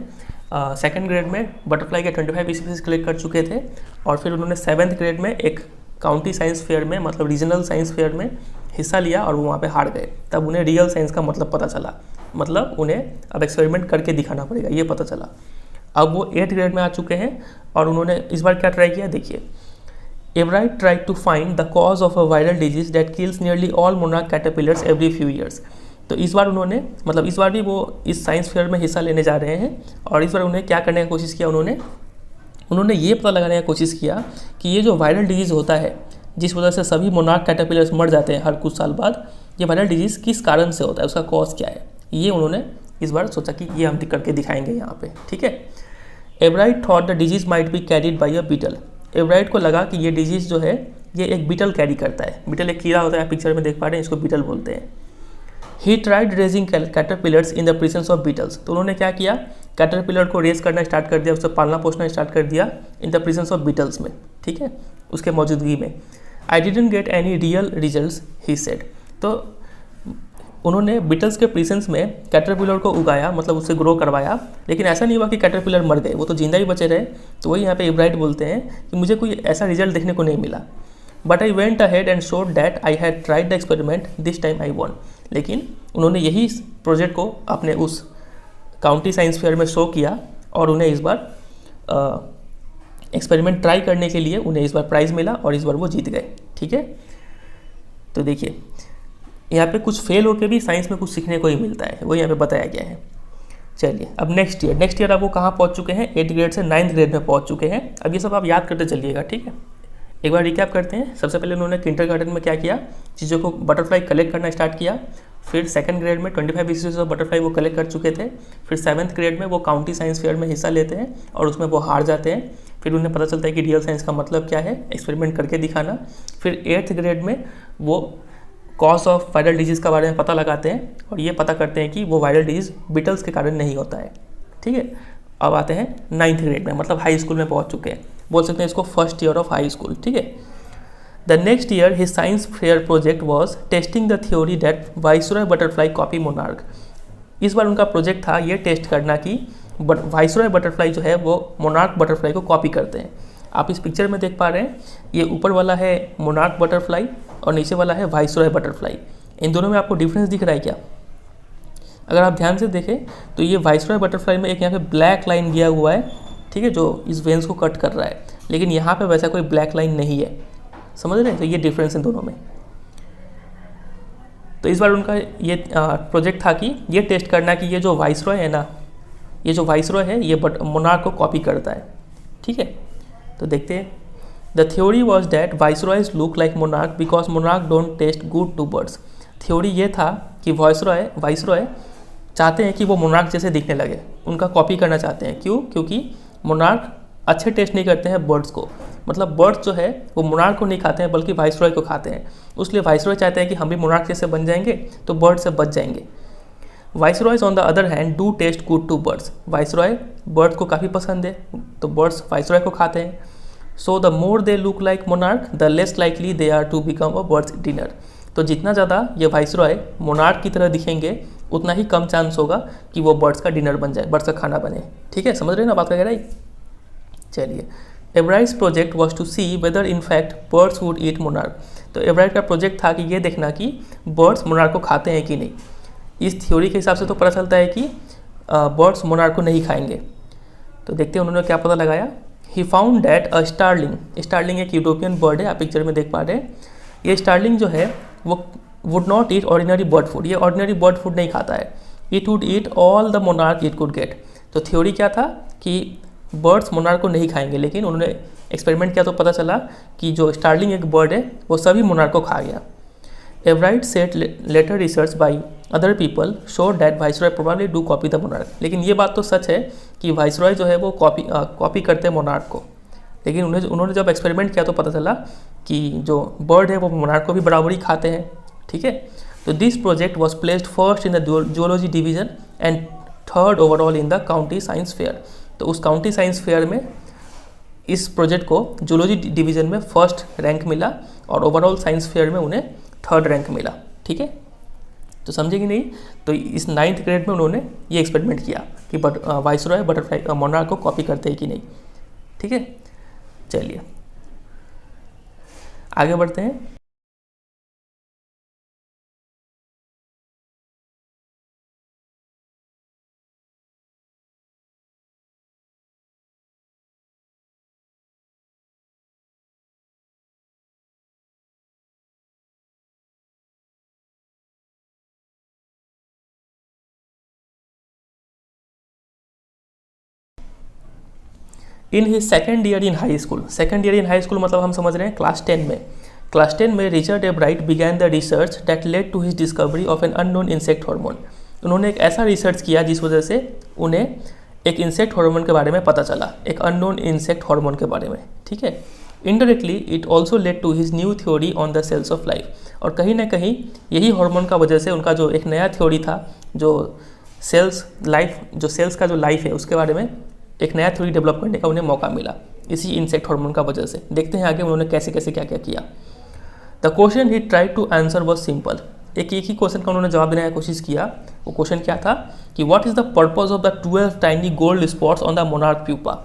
2nd ग्रेड में बटरफ्लाई के 25 स्पीसीज कलेक्ट कर चुके थे। और फिर उन्होंने 7th ग्रेड में एक काउंटी साइंस फेयर में, मतलब रीजनल साइंस फेयर में हिस्सा लिया और वो वहाँ पे हार गए। तब उन्हें रियल साइंस का मतलब पता चला, मतलब उन्हें अब एक्सपेरिमेंट करके दिखाना पड़ेगा, ये पता चला। अब वो 8th ग्रेड में आ चुके हैं और उन्होंने इस बार क्या ट्राई किया, देखिए। Ebright tried to find the cause of a viral disease that kills nearly all monarch caterpillars every few years. तो इस बार उन्होंने, मतलब इस बार भी वो इस साइंस फेयर में हिस्सा लेने जा रहे हैं और इस बार उन्हें क्या करने की कोशिश किया, उन्होंने ये पता लगाने की कोशिश किया कि ये जो वायरल डिजीज़ होता है जिस वजह से सभी मोनार्क कैटरपिलर्स मर जाते हैं हर कुछ साल बाद, ये वायरल डिजीज़ किस कारण से होता है, उसका कॉज क्या है। ये उन्होंने इस बार सोचा कि ये हम करके दिखाएंगे यहाँ पे, ठीक है। Ebright thought the disease might be carried by a beetle. Ebright को लगा कि ये डिजीज़ जो है ये एक बीटल कैरी करता है। बीटल एक कीड़ा होता है, पिक्चर में देख पा रहे हैं, इसको बीटल बोलते हैं। He tried raising caterpillars in the presence of beetles. तो उन्होंने क्या किया, कैटरपिलर को रेज करना स्टार्ट कर दिया, उससे पालना पोसना स्टार्ट कर दिया in the presence of beetles में, ठीक है, उसके मौजूदगी में। I didn't get any real results, he said. तो उन्होंने बीटल्स के प्रेजेंस में कैटरपिलर को उगाया, मतलब उससे ग्रो करवाया, लेकिन ऐसा नहीं हुआ कि कैटरपिलर मर गए, वो तो जिंदा ही बचे रहे। तो वही यहाँ पे एब्राइट बोलते हैं कि मुझे कोई ऐसा रिजल्ट देखने को नहीं मिला। But I went ahead and showed that I had tried the experiment, this time I won. लेकिन उन्होंने यही प्रोजेक्ट को अपने उस काउंटी साइंस फेयर में शो किया और उन्हें इस बार एक्सपेरिमेंट ट्राई करने के लिए उन्हें इस बार प्राइज़ मिला और इस बार वो जीत गए। ठीक है, तो देखिए यहाँ पे कुछ फेल होकर भी साइंस में कुछ सीखने को ही मिलता है, वो यहाँ पे बताया गया है। चलिए अब नेक्स्ट ईयर आप वो कहाँ पहुँच चुके हैं, 8th ग्रेड से 9th ग्रेड में पहुँच चुके हैं। अब ये सब आप याद करते चलिएगा। ठीक है, एक बार रिकैप करते हैं। सबसे पहले उन्होंने किंडरगार्टन में क्या किया, चीज़ों को बटरफ्लाई कलेक्ट करना स्टार्ट किया। फिर 2nd ग्रेड में 25 स्पीसीज ऑफ बटरफ्लाई वो कलेक्ट कर चुके थे। फिर 7th ग्रेड में वो काउंटी साइंस फेयर में हिस्सा लेते हैं और उसमें वो हार जाते हैं। फिर उन्हें पता चलता है कि रियल साइंस का मतलब क्या है, एक्सपेरिमेंट करके दिखाना। फिर 8th ग्रेड में वो कॉज ऑफ वायरल डिजीज़ के बारे में पता लगाते हैं और ये पता करते हैं कि वो वायरल डिजीज़ बीटल्स के कारण नहीं होता है। ठीक है, अब आते हैं 9th ग्रेड में, मतलब हाई स्कूल में पहुंच चुके हैं, बोल सकते हैं इसको first year of high school. ठीक है, the next year his science fair project was testing the theory that viceroy butterfly copy monarch. इस बार उनका प्रोजेक्ट था ये टेस्ट करना कि वाइसरॉय बटरफ्लाई जो है वो मोनार्क बटरफ्लाई को कॉपी करते हैं। आप इस पिक्चर में देख पा रहे हैं, ये ऊपर वाला है मोनार्क बटरफ्लाई और नीचे वाला है वाइसरॉय बटरफ्लाई। इन दोनों में आपको डिफरेंस दिख रहा है क्या? अगर आप ध्यान से देखें तो ये वाइसरॉय बटरफ्लाई में एक यहाँ पे ब्लैक लाइन गया हुआ है, ठीक है, जो इस वेन्स को कट कर रहा है, लेकिन यहाँ पे वैसा कोई ब्लैक लाइन नहीं है। समझ रहे हैं? तो ये डिफरेंस इन दोनों में। तो इस बार उनका ये प्रोजेक्ट था कि ये टेस्ट करना कि ये जो वाइसरॉय है ना, ये जो वाइसरॉय है ये मोनार्क को कॉपी करता है। ठीक है, तो देखते हैं। The theory was that viceroys look like monarch because monarch don't taste good to birds. Theory ये था कि वाइसरॉय चाहते हैं कि वो मोनार्क जैसे दिखने लगे, उनका कॉपी करना चाहते हैं। क्यों? क्योंकि मोनार्क अच्छे टेस्ट नहीं करते हैं बर्ड्स को, मतलब बर्ड्स जो है वो मोनार्क को नहीं खाते हैं बल्कि वाइसरॉय को खाते हैं। उसलिए वाइसरॉय चाहते हैं कि हम भी मोनार्क जैसे बन जाएंगे तो बर्ड से बच जाएंगे। Viceroys on the other hand do taste good to birds. Viceroy birds को काफ़ी पसंद है तो बर्ड्स वाइसरॉय को खाते हैं। So the more they look like monarch the less likely they are to become a bird's dinner. तो जितना ज़्यादा ये वाइसरॉय मोनार्क की तरह दिखेंगे उतना ही कम चांस होगा कि वो बर्ड्स का डिनर बन जाए, बर्ड्स का खाना बने। ठीक है, समझ रहे हैं ना बात वगैरह ही। चलिए, Ebright's project was to see whether in fact birds would eat monarch. तो एवराइट का प्रोजेक्ट था कि ये देखना कि बर्ड्स मोनार्क को खाते हैं कि नहीं। इस थ्योरी के हिसाब से तो पता चलता है कि बर्ड्स मोनार्क को नहीं खाएंगे। तो देखते हैं उन्होंने क्या पता लगाया। He found that a starling एक यूरोपियन बर्ड है, आप पिक्चर में देख पा रहे हैं। ये स्टारलिंग जो है वो would not eat ordinary bird food, ये ऑर्डिनरी बर्ड फूड नहीं खाता है। It would eat all the monarch it could get. तो थ्योरी क्या था कि बर्ड्स मोनार्क को नहीं खाएंगे, लेकिन उन्होंने एक्सपेरिमेंट किया तो पता चला कि जो स्टारलिंग एक बर्ड है वो सभी मोनार्क को खा गया। Ebright said later research by other people show that viceroy probably do copy the monarch. लेकिन ये बात तो सच है कि वाइसरॉय जो है वो कॉपी करते हैं मोनार्क को, लेकिन उन्होंने जब एक्सपेरिमेंट किया तो पता चला कि जो बर्ड है वो मोनार्क को भी बराबर ही खाते हैं। ठीक है, तो this project was placed first in the zoology division and 3rd overall in the county science fair. तो उस काउंटी साइंस फेयर में इस प्रोजेक्ट को जूलॉजी डिवीजन में 1st रैंक मिला और ओवरऑल साइंस फेयर में उन्हें 3rd रैंक मिला। ठीक है, तो समझे कि नहीं। तो इस 9th ग्रेड में उन्होंने ये एक्सपेरिमेंट किया कि वाइसरॉय बटरफ्लाई मोनार्क को कॉपी करते हैं कि नहीं। ठीक है, चलिए आगे बढ़ते हैं। In he second year in high school मतलब हम समझ रहे हैं क्लास 10 में Richard Ebright began the research that led to his discovery of an unknown insect hormone. उन्होंने एक ऐसा रिसर्च किया जिस वजह से उन्हें एक इंसेक्ट हार्मोन के बारे में पता चला, एक अननोन इंसेक्ट हार्मोन के बारे में। ठीक है, indirectly it also led to his new theory on the cells of life. और कहीं ना कहीं यही हार्मोन का वजह से उनका जो एक नया थ्योरी था, जो सेल्स का जो लाइफ है उसके बारे में एक नया थ्योरी डेवलप करने का उन्हें मौका मिला इसी इंसेक्ट हार्मोन का वजह से। देखते हैं आगे उन्होंने कैसे कैसे क्या क्या किया। The question he tried to answer was simple. एक ही क्वेश्चन का उन्होंने जवाब देने की कोशिश किया। वो क्वेश्चन क्या था कि what is the purpose of the 12 tiny gold spots on the monarch pupa.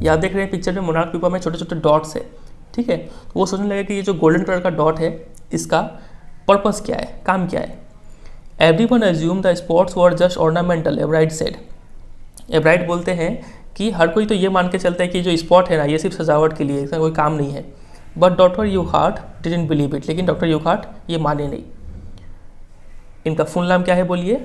यहाँ देख रहे हैं पिक्चर में मोनार्क प्यूपा में छोटे छोटे डॉट्स है, ठीक है। तो वो सोचने लगे कि ये जो गोल्डन कलर का डॉट है इसका पर्पस क्या है, काम क्या है। Everyone assume the spots were just ornamental, एब्राइट said. Ebright बोलते हैं कि हर कोई तो ये मान के चलता है कि जो स्पॉट है ना ये सिर्फ सजावट के लिए, इसका कोई काम नहीं है। But doctor Urquhart didn't believe it, लेकिन डॉक्टर यूहार्ट ये माने नहीं। इनका फुल नाम क्या है बोलिए?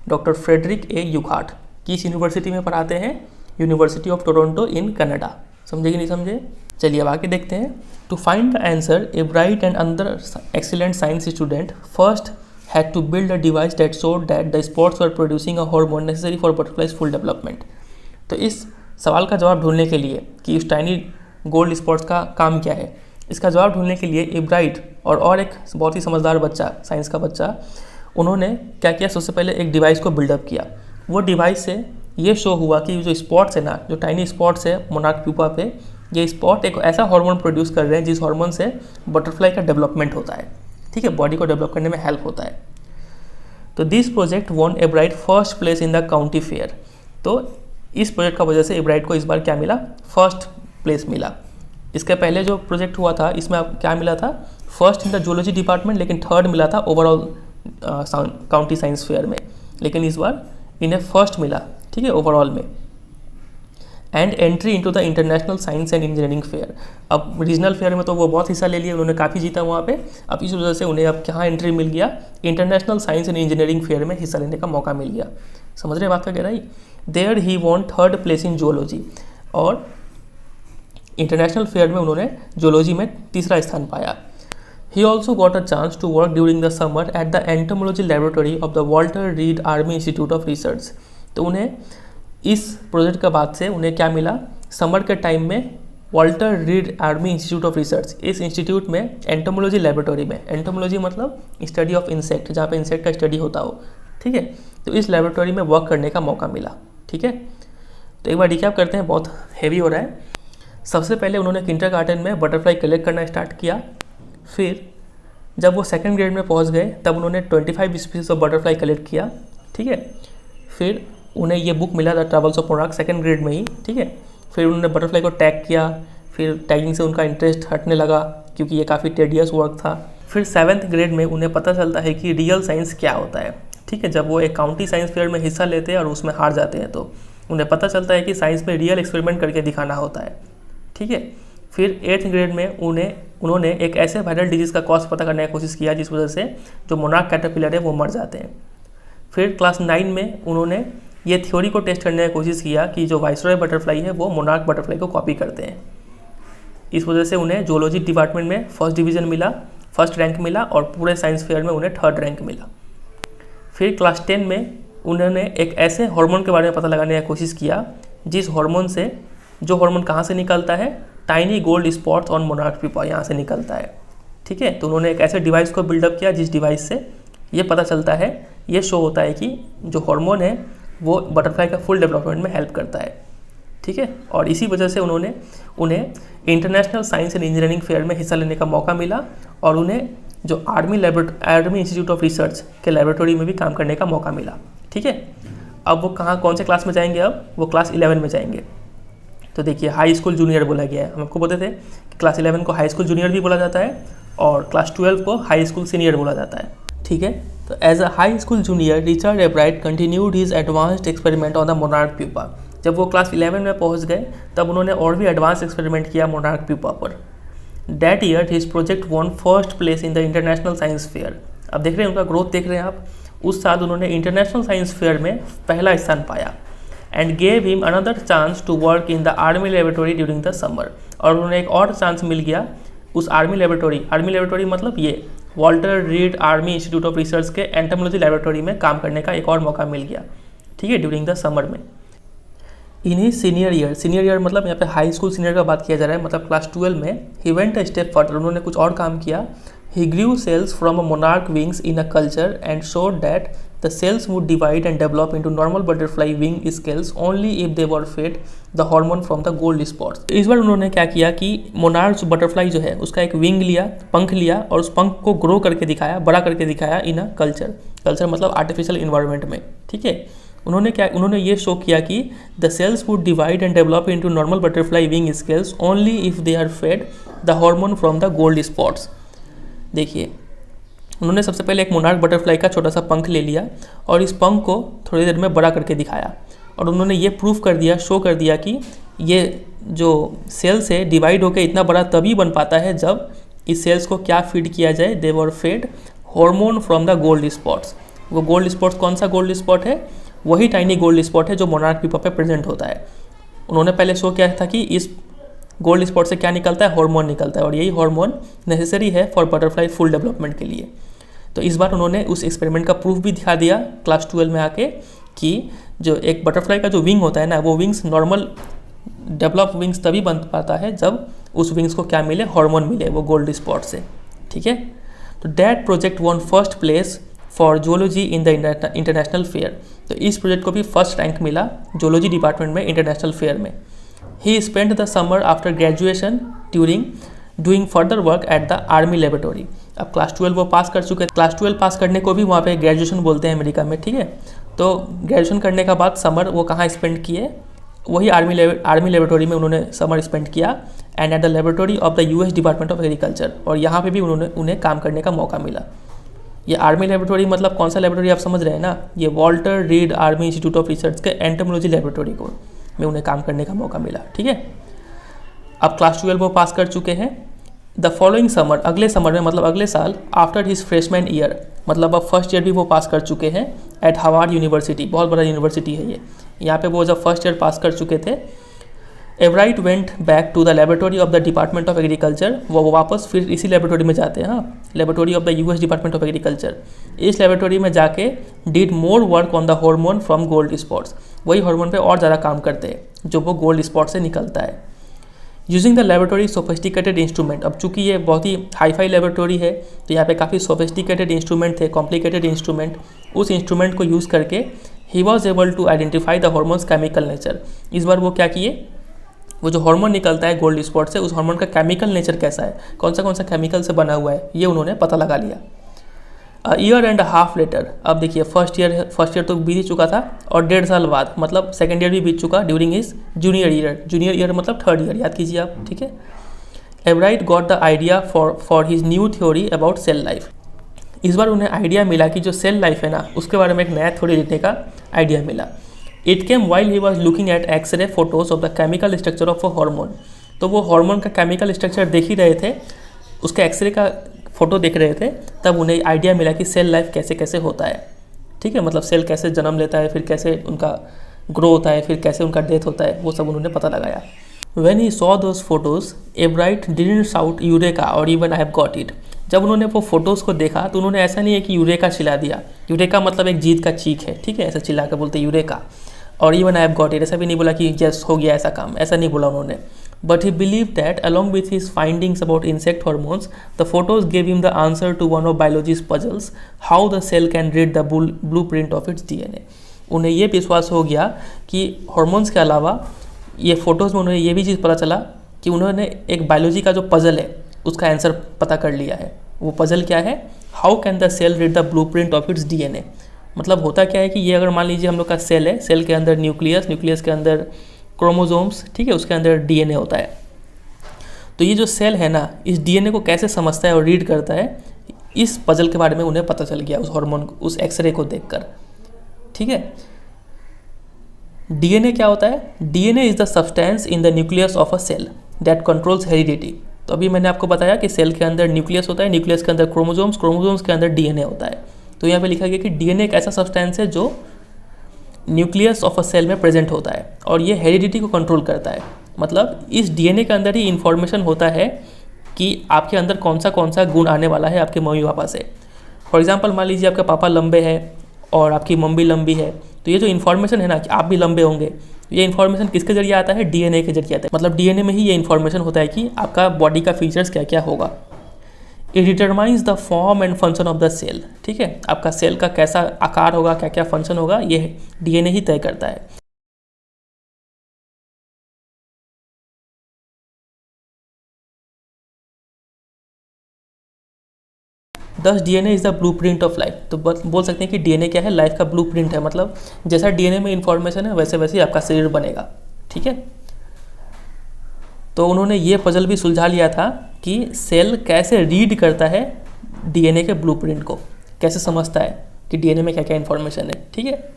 Doctor Frederick A Urquhart. किस यूनिवर्सिटी में पढ़ाते हैं? University of Toronto in Canada. समझे कि नहीं समझे? चलिए अब आगे देखते हैं। To find the answer Ebright and another excellent science student first had to build a device that showed that the spots were producing a hormone necessary for butterfly's full development। तो इस सवाल का जवाब ढूंढने के लिए कि उस टाइनी गोल्ड स्पॉट्स का काम क्या है, इसका जवाब ढूंढने के लिए एब्राइट और एक बहुत ही समझदार बच्चा, साइंस का बच्चा, उन्होंने क्या किया? सबसे पहले एक डिवाइस को बिल्डअप किया। वो डिवाइस से ये शो हुआ कि जो स्पॉट्स है ना, जो टाइनी स्पॉट्स है मोनार्क प्यूपा पे, ये स्पॉट एक ऐसा हार्मोन प्रोड्यूस कर रहे हैं जिस हार्मोन से बटरफ्लाई का डेवलपमेंट होता है, ठीक है, बॉडी को डेवलप करने में हेल्प होता है। तो this project won Ebright first place in the county fair. तो इस प्रोजेक्ट का वजह से एब्राइट को इस बार क्या मिला? फर्स्ट प्लेस मिला। इसके पहले जो प्रोजेक्ट हुआ था इसमें क्या मिला था? First in the zoology department, लेकिन थर्ड मिला था ओवरऑल काउंटी साइंस फेयर में, लेकिन इस बार इन्हें फर्स्ट मिला, ठीक है, ओवरऑल में। And entry into the international science and engineering fair. अब रीजनल फेयर में तो वो बहुत हिस्सा ले लिए, उन्होंने काफ़ी जीता वहाँ पे। अब इस वजह से उन्हें अब कहाँ एंट्री मिल गया? International science and engineering fair में हिस्सा लेने का मौका मिल गया। समझ रहे बात का गहराई? There he won third place in zoology, और इंटरनेशनल फेयर में उन्होंने जूलॉजी में तीसरा स्थान पाया। He also got a chance to work during the summer at the entomology laboratory of the Walter Reed Army Institute of Research. तो उन्हें इस प्रोजेक्ट के बाद से उन्हें क्या मिला? समर के टाइम में Walter Reed Army Institute of research, इस इंस्टीट्यूट में एंटोमोलॉजी लेबोरेटरी में, एंटोमोलॉजी मतलब स्टडी ऑफ इंसेक्ट, जहाँ पे इंसेक्ट का स्टडी होता हो, ठीक है, तो इस लेबोरेटरी में वर्क करने का मौका मिला, ठीक है। तो एक बार रिकैप करते हैं, बहुत हैवी हो रहा है। सबसे पहले उन्होंने किंडरगार्टन में बटरफ्लाई कलेक्ट करना स्टार्ट किया। फिर जब वो सेकेंड ग्रेड में पहुँच गए तब उन्होंने 25 स्पीसीज ऑफ बटरफ्लाई कलेक्ट किया, ठीक है। फिर उन्हें ये बुक मिला था travels of monarch, second grade में ही, ठीक है। फिर उन्होंने बटरफ्लाई को टैग किया, फिर टैगिंग से उनका इंटरेस्ट हटने लगा क्योंकि ये काफ़ी टेडियस वर्क था। फिर 7th ग्रेड में उन्हें पता चलता है कि रियल साइंस क्या होता है, ठीक है। जब वो एक काउंटी साइंस फेयर में हिस्सा लेते हैं और उसमें हार जाते हैं तो उन्हें पता चलता है कि साइंस में रियल एक्सपेरिमेंट करके दिखाना होता है, ठीक है। फिर 8th ग्रेड में उन्होंने एक ऐसे वायरल डिजीज़ का कॉज पता करने की कोशिश किया जिस वजह से जो मोनार्क कैटरपिलर है वो मर जाते हैं। फिर क्लास 9 में उन्होंने ये थ्योरी को टेस्ट करने की कोशिश किया कि जो वाइसरॉय बटरफ्लाई है वो मोनार्क बटरफ्लाई को कॉपी करते हैं। इस वजह से उन्हें जूलॉजी डिपार्टमेंट में फर्स्ट डिवीज़न मिला, फर्स्ट रैंक मिला, और पूरे साइंस फेयर में उन्हें थर्ड रैंक मिला। फिर क्लास 10 में उन्होंने एक ऐसे हार्मोन के बारे में पता लगाने की कोशिश किया जिस हार्मोन से, जो हार्मोन कहाँ से निकलता है? Tiny gold spots on monarch pupa, यहाँ से निकलता है, ठीक है। तो उन्होंने एक ऐसे डिवाइस को बिल्डअप किया जिस डिवाइस से ये पता चलता है, ये शो होता है कि जो हार्मोन है वो बटरफ्लाई का फुल डेवलपमेंट में हेल्प करता है, ठीक है। और इसी वजह से उन्हें international science and engineering fair में हिस्सा लेने का मौका मिला, और उन्हें जो आर्मी इंस्टीट्यूट ऑफ रिसर्च के लेबोरेटरी में भी काम करने का मौका मिला, ठीक है। अब वो कौन से क्लास में जाएंगे? अब वो क्लास 11 में जाएंगे। तो देखिए, हाई स्कूल जूनियर बोला गया है। हम आपको बोलते थे कि क्लास 11 को हाई स्कूल जूनियर भी बोला जाता है और क्लास 12 को हाई स्कूल सीनियर बोला जाता है, ठीक है। तो as a high school junior Richard Ebright continued his advanced experiment on the monarch pupa. जब वो क्लास 11 में पहुंच गए तब उन्होंने और भी एडवांस एक्सपेरिमेंट किया मोनार्क प्यूपा पर। That year his project won first place in the international science fair. अब देख रहे हैं उनका ग्रोथ, देख रहे हैं आप। उस साल उन्होंने इंटरनेशनल साइंस फेयर में पहला स्थान पाया। And gave him another chance to work in the army laboratory during the summer. और उन्हें एक और चांस मिल गया उस आर्मी लेबोरेटरी मतलब ये Walter Reed Army Institute of research के एंटोमोलॉजी लेबोरेटरी में काम करने का एक और मौका मिल गया, ठीक है, ड्यूरिंग द समर में। इन ही सीनियर ईयर मतलब यहाँ पे हाई स्कूल सीनियर का बात किया जा रहा है, मतलब क्लास 12 में ही वेंट अ स्टेप फर्दर। उन्होंने कुछ और काम किया। He grew cells from a monarch wings in a culture and showed that the cells would divide and develop into normal butterfly wing scales only if they were fed the hormone from the gold spots. इस बार उन्होंने क्या किया कि monarch butterfly जो है उसका एक विंग लिया, पंख लिया, और उस पंख को ग्रो करके दिखाया, बड़ा करके दिखाया इन अ कल्चर मतलब आर्टिफिशियल इन्वायरमेंट में, ठीक है। उन्होंने ये शो किया कि the cells would divide and develop into normal butterfly wing scales only if they are fed the hormone from the gold spots. देखिए, उन्होंने सबसे पहले एक मोनार्क बटरफ्लाई का छोटा सा पंख ले लिया और इस पंख को थोड़ी देर में बड़ा करके दिखाया और उन्होंने ये प्रूव कर दिया, शो कर दिया कि ये जो सेल्स है डिवाइड होकर इतना बड़ा तभी बन पाता है जब इस सेल्स को क्या फीड किया जाए, they were fed hormone from the gold spots. वो गोल्ड स्पॉट्स कौन सा गोल्ड स्पॉट है? वही टाइनी गोल्ड स्पॉट है जो मोनार्क पीपा पे प्रेजेंट होता है। उन्होंने पहले शो किया था कि इस गोल्ड स्पॉट से क्या निकलता है, हार्मोन निकलता है और यही हार्मोन नेसेसरी है फॉर बटरफ्लाई फुल डेवलपमेंट के लिए। तो इस बार उन्होंने उस एक्सपेरिमेंट का प्रूफ भी दिखा दिया क्लास 12 में आके कि जो एक बटरफ्लाई का जो विंग होता है ना, वो विंग्स नॉर्मल डेवलप विंग्स तभी बन पाता है जब उस विंग्स को क्या मिले, हार्मोन मिले वो गोल्ड स्पॉट से। ठीक है, तो that project won first place for zoology in the international fair. तो इस प्रोजेक्ट को भी फर्स्ट रैंक मिला जूलॉजी डिपार्टमेंट में इंटरनेशनल फेयर में। He spend the summer after graduation during doing further work at the army laboratory. अब class 12 वो पास कर चुके थे, क्लास 12 पास करने को भी वहाँ पे ग्रेजुएशन बोलते हैं अमेरिका में। ठीक है, तो ग्रेजुएशन करने का बाद समर वो कहाँ स्पेंड किए, वही आर्मी लेबोरेटरी में उन्होंने समर स्पेंड किया and at the laboratory of the US department of agriculture. और यहाँ पे भी उन्हें काम करने का मौका मिला। ये आर्मी लेबोरेटरी मतलब कौन सा लेबोरेटरी आप समझ रहे हैं ना, ये Walter Reed Army Institute of research के एंटोमोलॉजी लेबोरेटरी को में उन्हें काम करने का मौका मिला। ठीक है, अब क्लास 12 वो पास कर चुके हैं। द फॉलोइंग समर, अगले समर में मतलब अगले साल, आफ्टर हिज फ्रेशमैन ईयर, मतलब अब फर्स्ट ईयर भी वो पास कर चुके हैं एट हार्वर्ड यूनिवर्सिटी। बहुत बड़ा यूनिवर्सिटी है ये। यहाँ पे वो जब फर्स्ट ईयर पास कर चुके थे, Ebright went back to the laboratory of the department of agriculture. वो वापस फिर इसी लेबोरेटरी में जाते हैं, हाँ, laboratory of the US department of agriculture. इस लेबोरेटरी में जाके did more work on the hormone from gold spots. वही हार्मोन पे और ज़्यादा काम करते हैं जो वो गोल्ड स्पॉट से निकलता है। Using the laboratory sophisticated instrument. अब चूंकि ये बहुत ही हाईफाई लेबोरेटरी है तो यहाँ पे काफ़ी सोफिस्टिकेटेड इंस्ट्रूमेंट थे, कॉम्प्लिकेटेड इंस्ट्रूमेंट। उस इंस्ट्रूमेंट को यूज़ करके he was able to identify the hormones chemical nature. इस बार वो क्या किए, वो जो हार्मोन निकलता है गोल्ड स्पॉट से, उस हार्मोन का केमिकल नेचर कैसा है, कौन सा केमिकल से बना हुआ है, ये उन्होंने पता लगा लिया। ईयर एंड हाफ लेटर, अब देखिए फर्स्ट ईयर तो बीत ही चुका था और 1.5 साल बाद मतलब सेकेंड ईयर भी बीत चुका ड्यूरिंग हिज जूनियर ईयर मतलब थर्ड ईयर, याद कीजिए आप। ठीक है, Ebright got the idea for his new theory about cell life. इस बार उन्हें आइडिया मिला कि जो सेल लाइफ है ना, उसके बारे में एक नया थ्योरी लिखने का आइडिया मिला। It came while he was looking at x-ray photos of the chemical structure of a hormone. तो वो हार्मोन का केमिकल स्ट्रक्चर देख ही रहे थे, उसके एक्सरे का फोटो देख रहे थे, तब उन्हें आइडिया मिला कि सेल लाइफ कैसे कैसे होता है। ठीक है, मतलब सेल कैसे जन्म लेता है, फिर कैसे उनका ग्रो होता है, फिर कैसे उनका डेथ होता है, वो सब उन्होंने पता लगाया। When he saw those photos Ebright didn't shout eureka और even I have got it. जब उन्होंने वो फोटोज़ को देखा तो उन्होंने ऐसा नहीं है कि यूरेका चिल्ला दिया। यूरेका मतलब एक जीत का चीख है, ठीक है, ऐसा चिल्ला कर बोलते यूरेका। और even I have got it, ऐसा भी नहीं बोला कि यस हो गया ऐसा काम, ऐसा नहीं बोला उन्होंने। But he believed that along with his findings about insect hormones, the photos gave him the answer to one of biology's puzzles, how the cell can read the blueprint of its DNA. उन्हें ये विश्वास हो गया कि hormones के अलावा ये photos में उन्हें ये भी चीज़ पता चला कि उन्होंने एक बायोलॉजी का जो पज़ल है उसका आंसर पता कर लिया है। वो पज़ल क्या है, how can the cell read the blueprint of its DNA। मतलब होता क्या है कि ये अगर मान लीजिए हम लोग का सेल है, सेल के अंदर न्यूक्लियस के अंदर क्रोमोसोम्स, ठीक है, उसके अंदर DNA होता है। तो ये जो सेल है ना, इस DNA को कैसे समझता है और रीड करता है, इस पजल के बारे में उन्हें पता चल गया उस हार्मोन, उस एक्सरे को देखकर। ठीक है, DNA क्या होता है, DNA is the substance in the nucleus of a cell that controls heredity. तो अभी मैंने आपको बताया कि सेल के अंदर न्यूक्लियस होता है, न्यूक्लियस के अंदर क्रोमोसोम्स के अंदर DNA होता है। तो यहाँ पे लिखा गया कि DNA एक ऐसा सब्सटेंस है जो न्यूक्लियस ऑफ अ सेल में प्रेजेंट होता है और ये हेरिडिटी को कंट्रोल करता है। मतलब इस DNA के अंदर ही इन्फॉर्मेशन होता है कि आपके अंदर कौन सा गुण आने वाला है आपके मम्मी पापा से। फॉर एग्जांपल मान लीजिए आपके पापा लंबे हैं और आपकी मम्मी लंबी है, तो ये जो इन्फॉर्मेशन है ना कि आप भी लंबे होंगे, ये इन्फॉर्मेशन किसके जरिए आता है, DNA के जरिए आता है। मतलब DNA में ही ये इन्फॉर्मेशन होता है कि आपका बॉडी का फीचर्स क्या क्या होगा। It determines the form and function of the cell. ठीक है, आपका सेल का कैसा आकार होगा, क्या क्या फंक्शन होगा, ये DNA ही तय करता है। दस DNA is the blueprint of life. तो बोल सकते हैं कि DNA क्या है, लाइफ का ब्लूप्रिंट है। मतलब जैसा DNA में इंफॉर्मेशन है वैसे वैसे आपका शरीर बनेगा। ठीक है, तो उन्होंने ये पजल भी सुलझा लिया था कि सेल कैसे रीड करता है डीएनए के ब्लूप्रिंट को, कैसे समझता है कि डीएनए में क्या क्या इन्फॉर्मेशन है। ठीक है,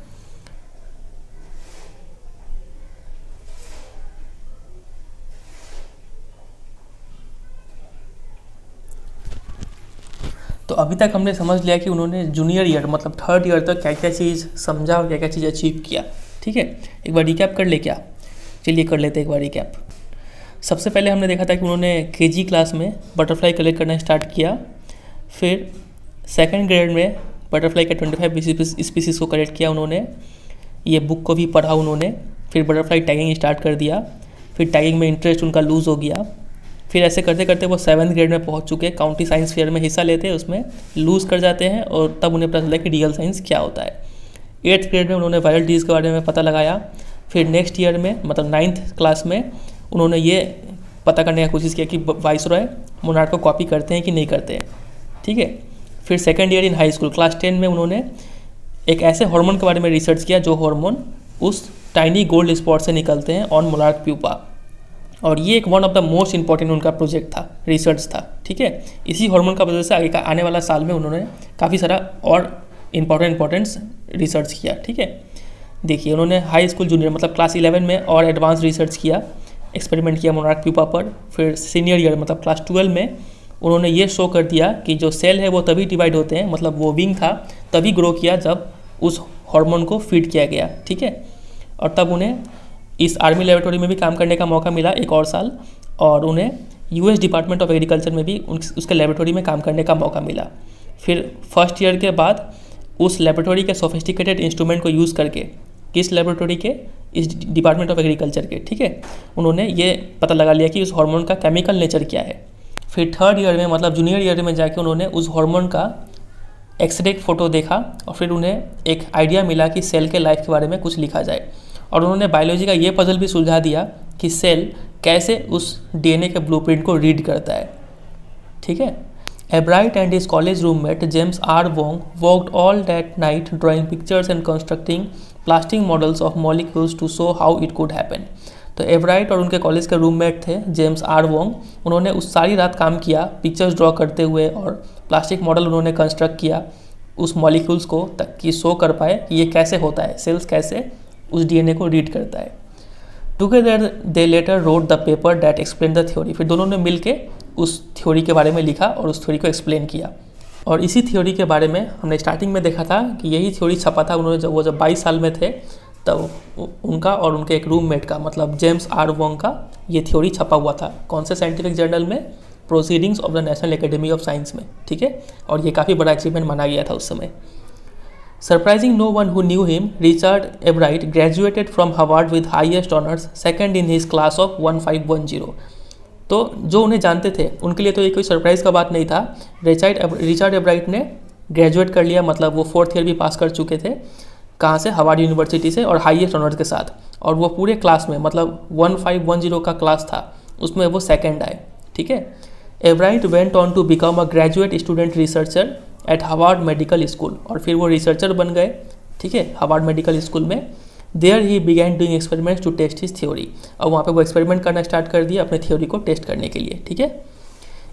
तो अभी तक हमने समझ लिया कि उन्होंने जूनियर ईयर मतलब थर्ड ईयर तक क्या क्या चीज़ समझा और क्या क्या चीज़ अचीव किया। ठीक है, एक बार रिकैप कर ले क्या? चलिए कर लेते हैं एक बार रिकैप। सबसे पहले हमने देखा था कि उन्होंने केजी क्लास में बटरफ्लाई कलेक्ट करना स्टार्ट किया, फिर सेकंड ग्रेड में बटरफ्लाई के 25 स्पीसीज़ को कलेक्ट किया उन्होंने, ये बुक को भी पढ़ा उन्होंने, फिर बटरफ्लाई टैगिंग स्टार्ट कर दिया, फिर टैगिंग में इंटरेस्ट उनका लूज़ हो गया, फिर ऐसे करते करते वो 7th ग्रेड में पहुंच चुके, काउंटी साइंस फेयर में हिस्सा लेते हैं, उसमें लूज़ कर जाते हैं और तब उन्हें पता चला कि रियल साइंस क्या होता है। 8th ग्रेड में उन्होंने वायरल डिजीज़ के बारे में पता लगाया, फिर नेक्स्ट ईयर में मतलब 9th क्लास में उन्होंने ये पता करने की कोशिश किया कि वाइसरॉय मोनार्क को कॉपी करते हैं कि नहीं करते हैं। ठीक है, फिर second year in high school class 10 में उन्होंने एक ऐसे हार्मोन के बारे में रिसर्च किया जो हार्मोन उस टाइनी गोल्ड स्पॉट से निकलते हैं ऑन मोनार्क प्यूपा, और ये एक one of the most important उनका प्रोजेक्ट था, रिसर्च था। ठीक है, इसी हार्मोन का वजह से आगे का आने वाला साल में उन्होंने काफ़ी सारा और इम्पोर्टेंट रिसर्च किया। ठीक है, देखिए उन्होंने हाई स्कूल जूनियर मतलब क्लास 11 में और एडवांस रिसर्च किया, एक्सपेरिमेंट किया मोनार्क प्यूपा पर। फिर सीनियर ईयर मतलब क्लास 12 में उन्होंने ये शो कर दिया कि जो सेल है वो तभी डिवाइड होते हैं, मतलब वो विंग था तभी ग्रो किया जब उस हार्मोन को फीड किया गया। ठीक है, और तब उन्हें इस आर्मी लेबोरेटरी में भी काम करने का मौका मिला एक और साल, और उन्हें यूएस डिपार्टमेंट ऑफ एग्रीकल्चर में भी उसके लेबोरेटरी में काम करने का मौका मिला। फिर फर्स्ट ईयर के बाद उस लेबोरेटरी के सोफिस्टिकेटेड इंस्ट्रूमेंट को यूज़ करके, किस लेबोरेटरी के, इस डिपार्टमेंट ऑफ एग्रीकल्चर के, ठीक है, उन्होंने ये पता लगा लिया कि उस हार्मोन का केमिकल नेचर क्या है। फिर थर्ड ईयर में मतलब जूनियर ईयर में जाके उन्होंने उस हार्मोन का एक्सरे फोटो देखा और फिर उन्हें एक आइडिया मिला कि सेल के लाइफ के बारे में कुछ लिखा जाए, और उन्होंने बायोलॉजी का ये पजल भी सुलझा दिया कि सेल कैसे उस डीएनए के ब्लूप्रिंट को रीड करता है। ठीक है, Ebright and his college roommate James R Wong worked all that night drawing pictures and constructing plastic models of molecules to show how it could happen. तो एब्राइट और उनके कॉलेज के रूममेट थे जेम्स आर वोंग, उन्होंने उस सारी रात काम किया पिक्चर्स ड्रॉ करते हुए, और प्लास्टिक मॉडल उन्होंने कंस्ट्रक्ट किया उस मॉलिक्यूल्स को ताकि शो कर पाए कि ये कैसे होता है, सेल्स कैसे उस डीएनए को रीड करता है। Together they letter road the paper that explain the theory. फिर दोनों ने मिल के उस थ्योरी के बारे में लिखा और उस थ्योरी को एक्सप्लेन किया। और इसी थ्योरी के बारे में हमने स्टार्टिंग में देखा था कि यही थ्योरी छपा था उन्होंने जब 22 साल में थे, तब उनका और उनके एक रूममेट का मतलब जेम्स आर वोंग का ये थ्योरी छपा हुआ था। कौन से साइंटिफिक जर्नल में? Proceedings of the national academy of science में। ठीक है, और ये काफ़ी बड़ा अचीवमेंट माना गया था उस समय। Surprising no one who knew him, Richard Ebright graduated from Harvard with highest honors, second in his class of 1510। तो जो उन्हें जानते थे उनके लिए तो ये कोई सरप्राइज़ का बात नहीं था। रिचर्ड एब्राइट ने ग्रेजुएट कर लिया, मतलब वो 4th ईयर भी पास कर चुके थे। कहाँ से? हार्वर्ड यूनिवर्सिटी से, और हाईएस्ट ऑनर्स के साथ। और वो पूरे क्लास में मतलब 1510 का क्लास था उसमें वो सेकेंड आए। ठीक है, Ebright went on to become a graduate student researcher at Harvard Medical School, और फिर वो रिसर्चर बन गए। ठीक है, हार्वर्ड मेडिकल स्कूल में। There he began doing experiments to test his theory, और वहाँ पे वो एक्सपेरिमेंट करना स्टार्ट कर दिया अपने थ्योरी को टेस्ट करने के लिए। ठीक है,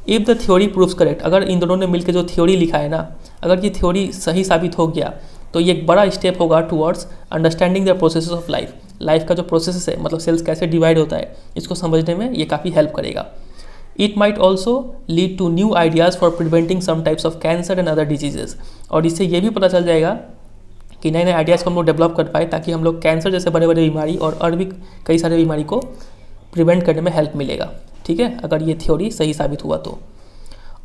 if the theory proves correct, अगर इन दोनों ने मिलकर जो थ्योरी लिखा है ना, अगर ये थ्योरी सही साबित हो गया तो ये एक बड़ा स्टेप होगा towards understanding the process of life का जो प्रोसेस है, मतलब सेल्स कैसे डिवाइड होता है, इसको समझने में ये काफ़ी हेल्प करेगा। It might also lead to new ideas for preventing some types of cancer and other diseases, और इससे ये भी पता चल जाएगा कि नए नए आइडियाज़ को हम लोग डेवलप कर पाए ताकि हम लोग कैंसर जैसे बड़े बड़े बीमारी और भी कई सारे बीमारी को प्रिवेंट करने में हेल्प मिलेगा। ठीक है, अगर ये थ्योरी सही साबित हुआ तो।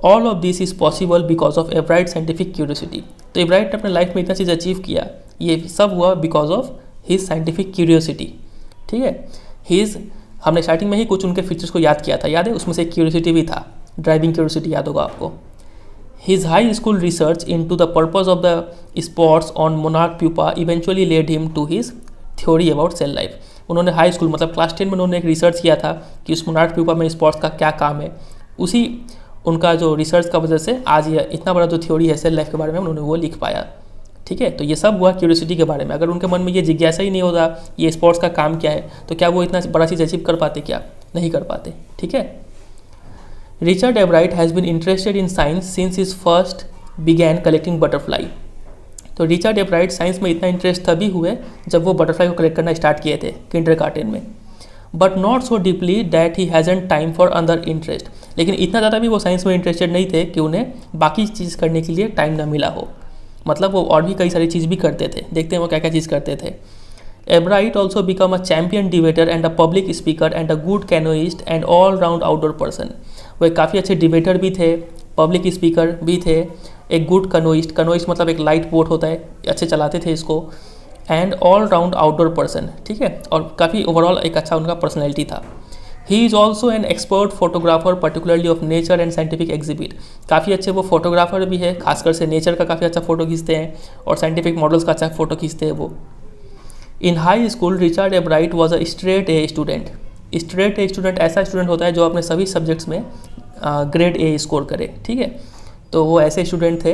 All of this is possible because of एब्राइट scientific curiosity. तो एब्राइट ने अपने लाइफ में इतना चीज़ अचीव किया, ये सब हुआ because of his scientific curiosity. ठीक है, हमने स्टार्टिंग में ही कुछ उनके फीचर्स को याद किया था, याद है? उसमें से क्यूरियोसिटी भी था, ड्राइविंग क्यूरियोसिटी, याद होगा आपको। His high school research into the purpose of the spots on monarch pupa eventually led him to his theory about cell life. उन्होंने हाई स्कूल मतलब क्लास 10 में उन्होंने एक रिसर्च किया था कि उस मोनार्क प्यूपा में स्पॉट्स का क्या काम है। उसी उनका जो रिसर्च का वजह से आज ये इतना बड़ा जो थ्योरी है सेल लाइफ के बारे में उन्होंने वो लिख पाया। ठीक है, तो ये सब हुआ क्यूरियोसिटी के बारे में। अगर उनके मन में ये जिज्ञासा ही नहीं होता ये स्पोर्ट्स का काम क्या है, तो क्या वो इतना बड़ा चीज़ अचीव कर पाते? क्या नहीं कर पाते। ठीक है, Richard Ebright has been interested in science since his first began collecting butterfly. तो रिचर्ड एब्राइट साइंस में इतना इंटरेस्ट तभी हुए जब वो बटरफ्लाई को कलेक्ट करना स्टार्ट किए थे किंडरगार्टन में। But not so deeply that he हैज़न time for other interest. लेकिन इतना ज़्यादा भी वो साइंस में इंटरेस्टेड नहीं थे कि उन्हें बाकी चीज़ करने के लिए टाइम ना मिला हो। मतलब वो और भी कई सारी चीज़ भी करते थे। देखते हैं वो क्या क्या चीज़ करते थे। Ebright also become a champion debater and a public speaker and a good canoeist and all round outdoor person. वो एक काफ़ी अच्छे डिबेटर भी थे, पब्लिक स्पीकर भी थे, एक गुड कनोइस्ट, कनोइस्ट मतलब एक लाइट बोट होता है, अच्छे चलाते थे इसको, and all round outdoor person, ठीक है, और काफ़ी ओवरऑल एक अच्छा उनका पर्सनैलिटी था। He is also an expert photographer particularly of nature and scientific exhibit. काफ़ी अच्छे वो फोटोग्राफर भी है, खासकर से नेचर का काफ़ी अच्छा फोटो खींचते हैं और साइंटिफिक मॉडल्स का अच्छा फोटो खींचते हैं वो। इन high school Richard एब्राइट was a straight a student. Straight a student ऐसा स्टूडेंट होता है जो अपने सभी सब्जेक्ट्स में ग्रेड ए स्कोर करे, ठीक है, तो वो ऐसे स्टूडेंट थे।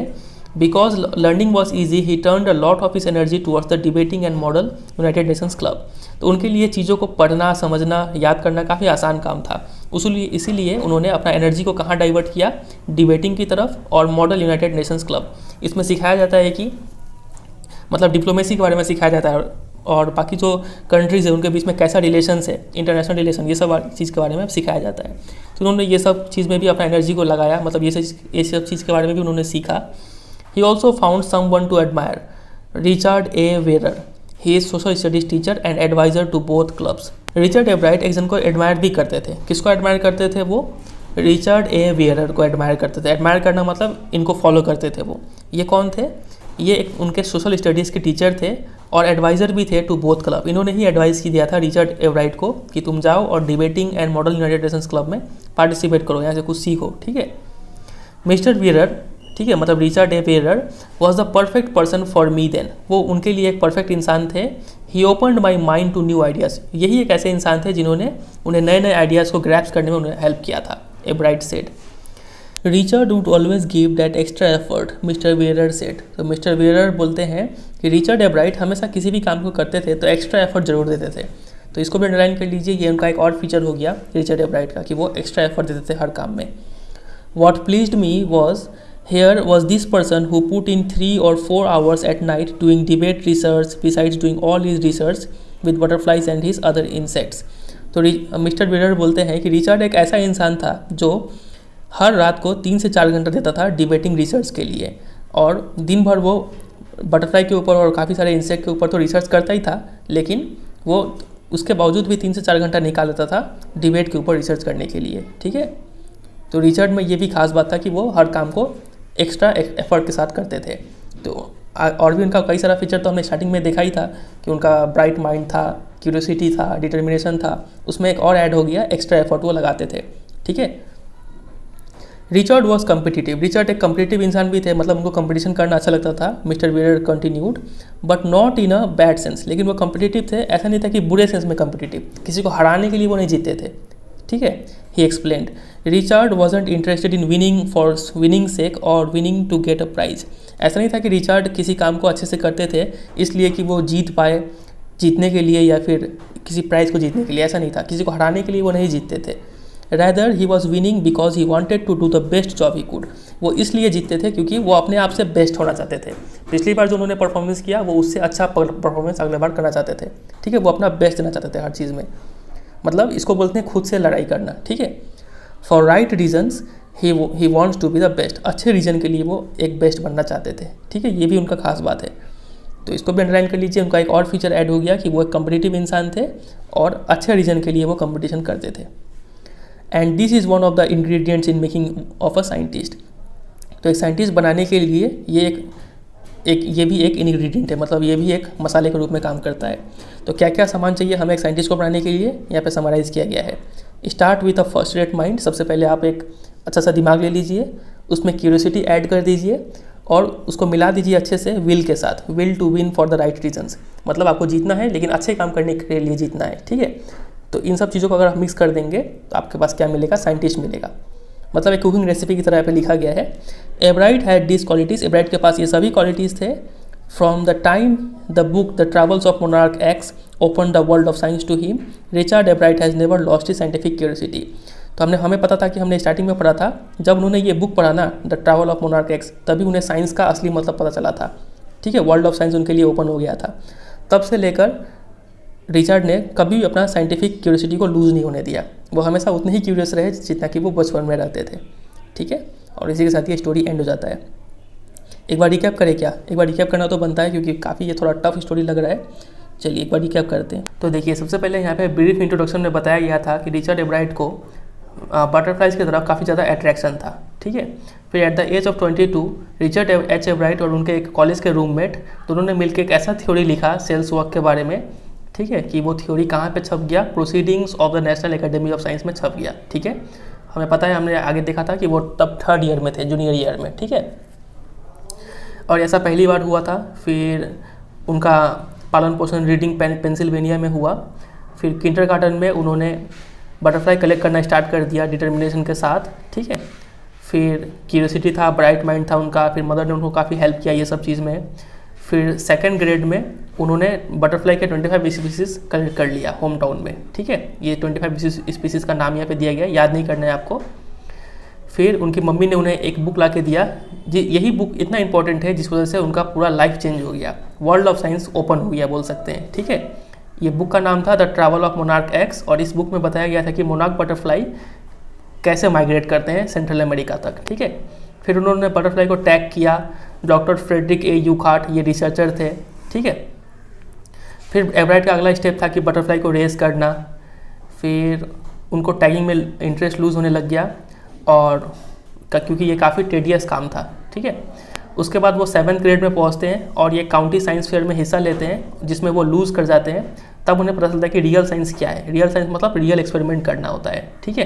Because learning was easy he turn a lot of his energy towards the debating and model United Nations club. तो उनके लिए चीज़ों को पढ़ना, समझना, याद करना काफ़ी आसान काम था। इसीलिए उन्होंने अपना एनर्जी को कहाँ डाइवर्ट किया, डिबेटिंग की तरफ और मॉडल यूनाइटेड नेशंस क्लब। इसमें सिखाया जाता है कि मतलब डिप्लोमेसी के बारे में सिखाया जाता है और बाकी जो कंट्रीज़ है उनके बीच में कैसा रिलेशंस है, इंटरनेशनल रिलेशन, ये सब चीज़ के बारे में सिखाया जाता है। तो उन्होंने ये सब चीज़ में भी अपना एनर्जी को लगाया, मतलब ये सब चीज़ के बारे में भी उन्होंने सीखा। He also found someone to admire, Richard A Weiherer. He is social studies teacher and adviser to both clubs. Richard Ebright एक जन को एडमायर भी करते थे। किसको एडमायर करते थे वो? रिचर्ड ए वेरर को एडमायर करते थे। एडमायर करना मतलब इनको फॉलो करते थे वो। ये कौन थे? ये एक उनके सोशल स्टडीज़ के टीचर थे और एडवाइज़र भी थे टू बोथ क्लब। इन्होंने ही एडवाइस की दिया था रिचर्ड एब्राइट को कि तुम जाओ और debating and model United Nations club में पार्टिसिपेट करो, यहाँ से कुछ सीखो, ठीक है। मिस्टर वेरर, ठीक है, मतलब Richard A Weiherer was the perfect person for me then. वो उनके लिए एक परफेक्ट इंसान थे। He opened my mind to new ideas. यही एक ऐसे इंसान थे जिन्होंने उन्हें नए नए आइडियाज़ को ग्रैप्स करने में उन्हें हेल्प किया था। Ebright said Richard would always give that extra effort, Mister Weiherer said. तो मिस्टर वेरर बोलते हैं कि रिचर्ड एब्राइट हमेशा किसी भी काम को करते थे तो एक्स्ट्रा एफर्ट जरूर देते थे। तो इसको भी अंडरलाइन कर लीजिए, ये उनका एक और फीचर हो गया रिचर्ड एब्राइट का कि वो एक्स्ट्रा एफर्ट देते थे हर काम में। What pleased me was here was this person who put in 3 or 4 hours at night doing debate research besides doing all his research with butterflies and his other insects। तो Mister Weiherer बोलते हैं कि Richard एक ऐसा इंसान था जो हर रात को 3 से 4 घंटा देता था डिबेटिंग रिसर्च के लिए और दिन भर वो बटरफ्लाई के ऊपर और काफ़ी सारे इंसेक्ट के ऊपर तो रिसर्च करता ही था, लेकिन वो उसके बावजूद भी 3 से 4 घंटा निकाल लेता था डिबेट के ऊपर रिसर्च करने के लिए, ठीक है। तो रिचर्ड में ये भी खास बात था कि वो हर काम को एक्स्ट्रा एफर्ट के साथ करते थे। तो और भी उनका कई सारा फीचर तो हमने स्टार्टिंग में देखा ही था कि उनका ब्राइट माइंड था, क्यूरियोसिटी था, डिटर्मिनेशन था। उसमें एक और ऐड हो गया एक्स्ट्रा एफर्ट वो लगाते थे, ठीक है। Richard was competitive. रिचर्ड एक कम्पिटिटिव इंसान भी थे, मतलब उनको कंपटीशन करना अच्छा लगता था। Mister Weiherer continued but not in a bad sense. लेकिन वो कम्पिटिटिव थे, ऐसा नहीं था कि बुरे सेंस में कम्पिटिटिव, किसी को हराने के लिए वो नहीं जीते थे, ठीक है। He explained Richard wasn't interested in winning for winning sake और winning to get a prize. ऐसा नहीं था कि रिचर्ड किसी काम को अच्छे से करते थे इसलिए कि वो जीत पाए, जीतने के लिए या फिर किसी प्राइज़ को जीतने के लिए, ऐसा नहीं था। किसी को हराने के लिए वो नहीं जीतते थे। Rather he was winning because he wanted to do the best job he could. वो इसलिए जीतते थे क्योंकि वो अपने आप से बेस्ट होना चाहते थे। पिछली बार जो उन्होंने परफॉर्मेंस किया वो उससे अच्छा परफॉर्मेंस अगले बार करना चाहते थे, ठीक है। वो अपना बेस्ट देना चाहते थे हर चीज़ में, मतलब इसको बोलते हैं खुद से लड़ाई करना, ठीक है। For right reasons he wants to be the best. अच्छे रीज़न के लिए वो एक बेस्ट बनना चाहते थे, ठीक है। ये भी उनका खास बात है, तो इसको भी अंडरलाइन कर लीजिए। उनका एक और फीचर ऐड हो गया कि वो एक कम्पिटिटिव इंसान थे और अच्छे रीज़न के लिए वो कंपटीशन करते थे। And this is one of the ingredients in making of a scientist. तो एक साइंटिस्ट बनाने के लिए ये भी एक इंग्रेडिएंट है, मतलब ये भी एक मसाले के रूप में काम करता है। तो क्या क्या सामान चाहिए हमें एक साइंटिस्ट को बनाने के लिए, यहाँ पे समराइज़ किया गया है। Start with a first rate mind. सबसे पहले आप एक अच्छा सा दिमाग ले लीजिए, उसमें क्यूरियोसिटी ऐड कर दीजिए और उसको मिला दीजिए अच्छे से विल के साथ। Will to win for the right reasons, मतलब आपको जीतना है लेकिन अच्छे काम करने के लिए जीतना है, ठीक है। तो इन सब चीज़ों को अगर आप मिक्स कर देंगे तो आपके पास क्या मिलेगा? साइंटिस्ट मिलेगा। मतलब एक कुकिंग रेसिपी की तरह पे लिखा गया है। Ebright had this qualities. Ebright के पास ये सभी क्वालिटीज़ थे। From the time the book The travels of monarch X open the world of science to him, Richard Ebright has never lost his scientific curiosity. तो हमें पता था कि हमने स्टार्टिंग में पढ़ा था, जब उन्होंने ये बुक पढ़ा ना, the travel of monarch x, तभी उन्हें साइंस का असली मतलब पता चला था। ठीक है, वर्ल्ड ऑफ साइंस उनके लिए ओपन हो गया था। तब से लेकर रिचर्ड ने कभी अपना साइंटिफिक क्यूरियोसिटी को लूज़ नहीं होने दिया। वो हमेशा उतने ही क्यूरियस रहे जितना कि वो बचपन में रहते थे। ठीक है, और इसी के साथ ये स्टोरी एंड हो जाता है। एक बार रिकैप करें क्या? एक बार रिकैप करना तो बनता है, क्योंकि काफ़ी ये थोड़ा टफ स्टोरी लग रहा है। चलिए एक बार रिकैप करते हैं। तो देखिए, सबसे पहले यहाँ पे ब्रीफ इंट्रोडक्शन में बताया गया था कि रिचर्ड एब्राइट को बटरफ्लाइज की तरफ काफ़ी ज़्यादा अट्रैक्शन था। ठीक है, फिर at the age of 22 Richard H Ebright और उनके एक कॉलेज के रूममेट दोनों ने मिलकर एक ऐसा थ्योरी लिखा सेल्स वर्क के बारे में। ठीक है, कि वो थ्योरी कहाँ पे छप गया? Proceedings of the national academy of science में छप गया। ठीक है, हमें पता है, हमने आगे देखा था कि वो तब 3rd ईयर में थे, जूनियर ईयर में। ठीक है, और ऐसा पहली बार हुआ था। फिर उनका पालन पोषण रीडिंग पेंसिल्वेनिया में हुआ। फिर किंडरगार्टन में उन्होंने बटरफ्लाई कलेक्ट करना स्टार्ट कर दिया डिटर्मिनेशन के साथ। ठीक है, फिर क्यूरियोसिटी था, ब्राइट माइंड था उनका। फिर मदर ने उनको काफ़ी हेल्प किया ये सब चीज़ में। फिर 2nd ग्रेड में उन्होंने बटरफ्लाई के 25 स्पीसीज़ कलेक्ट कर लिया होम टाउन में। ठीक है, ये 25 स्पीसीज़ का नाम यहाँ पे दिया गया, याद नहीं करना है आपको। फिर उनकी मम्मी ने उन्हें एक बुक ला के दिया, जी यही बुक इतना इंपॉर्टेंट है जिस वजह से उनका पूरा लाइफ चेंज हो गया, वर्ल्ड ऑफ साइंस ओपन हो गया बोल सकते हैं। ठीक है, ये बुक का नाम था the travel of monarch x, और इस बुक में बताया गया था कि मोनार्क बटरफ्लाई कैसे माइग्रेट करते हैं सेंट्रल अमेरिका तक। ठीक है, फिर उन्होंने बटरफ्लाई को टैग किया। डॉक्टर फ्रेडरिक ए यूखार्ट ये रिसर्चर थे। ठीक है, फिर एब्राइट का अगला स्टेप था कि बटरफ्लाई को रेस करना। फिर उनको टैगिंग में इंटरेस्ट लूज़ होने लग गया, और क्योंकि ये काफ़ी टेडियस काम था। ठीक है, उसके बाद वो 7th ग्रेड में पहुंचते हैं और ये काउंटी साइंस फेयर में हिस्सा लेते हैं, जिसमें वो लूज़ कर जाते हैं। तब उन्हें पता चलता है कि रियल साइंस क्या है। रियल साइंस मतलब रियल एक्सपेरिमेंट करना होता है। ठीक है,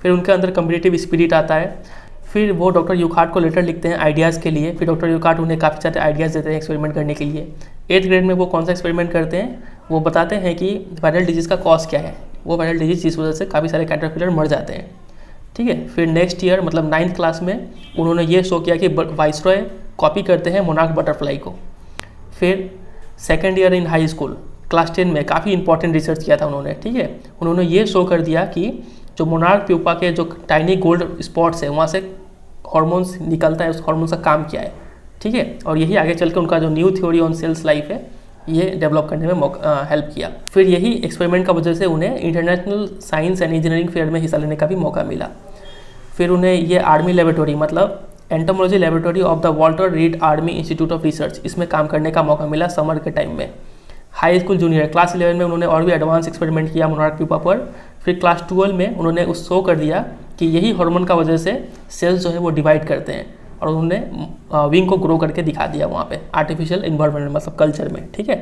फिर उनके अंदर कम्पिटिटिव स्पिरिट आता है। फिर वो डॉक्टर यूखार्ट को लेटर लिखते हैं आइडियाज़ के लिए। फिर डॉक्टर यूखार्ट उन्हें काफ़ी सारे आइडियाज़ देते हैं एक्सपेरिमेंट करने के लिए। 8th ग्रेड में वो कौन सा एक्सपेरिमेंट करते हैं? वो बताते हैं कि वायरल डिजीज़ का कॉज क्या है। वो वायरल डिजीज़ जिस वजह से काफ़ी सारे कैटरपिलर मर जाते हैं। ठीक है, फिर नेक्स्ट ईयर मतलब 9th क्लास में उन्होंने ये शो किया कि वाइसरॉय कॉपी करते हैं मोनार्क बटरफ्लाई को। फिर 2nd year in high school class 10 में काफ़ी इंपॉर्टेंट रिसर्च किया था उन्होंने। ठीक है, उन्होंने ये शो कर दिया कि जो मोनार्क प्यूपा के जो टाइनी गोल्ड स्पॉट्स है वहाँ से हार्मोन्स निकलता है, उस हार्मोन्स का काम क्या है। ठीक है, और यही आगे चल के उनका जो new theory on cells life है ये डेवलप करने में हेल्प किया। फिर यही एक्सपेरिमेंट का वजह से उन्हें international science and engineering fair में हिस्सा लेने का भी मौका मिला। फिर उन्हें ये आर्मी लेबोरेटरी मतलब entomology laboratory of the Walter Reed Army Institute of research, इसमें काम करने का मौका मिला समर के टाइम में। हाई स्कूल जूनियर क्लास 11 में उन्होंने और भी एडवांस एक्सपेरिमेंट किया मोनार्क प्यूपा पर। फिर क्लास 12 में उन्होंने उस शो कर दिया कि यही हार्मोन का वजह से सेल्स जो है वो डिवाइड करते हैं, और उन्होंने विंग को ग्रो करके दिखा दिया वहाँ पे आर्टिफिशियल इन्वायरमेंट मतलब कल्चर में। ठीक है,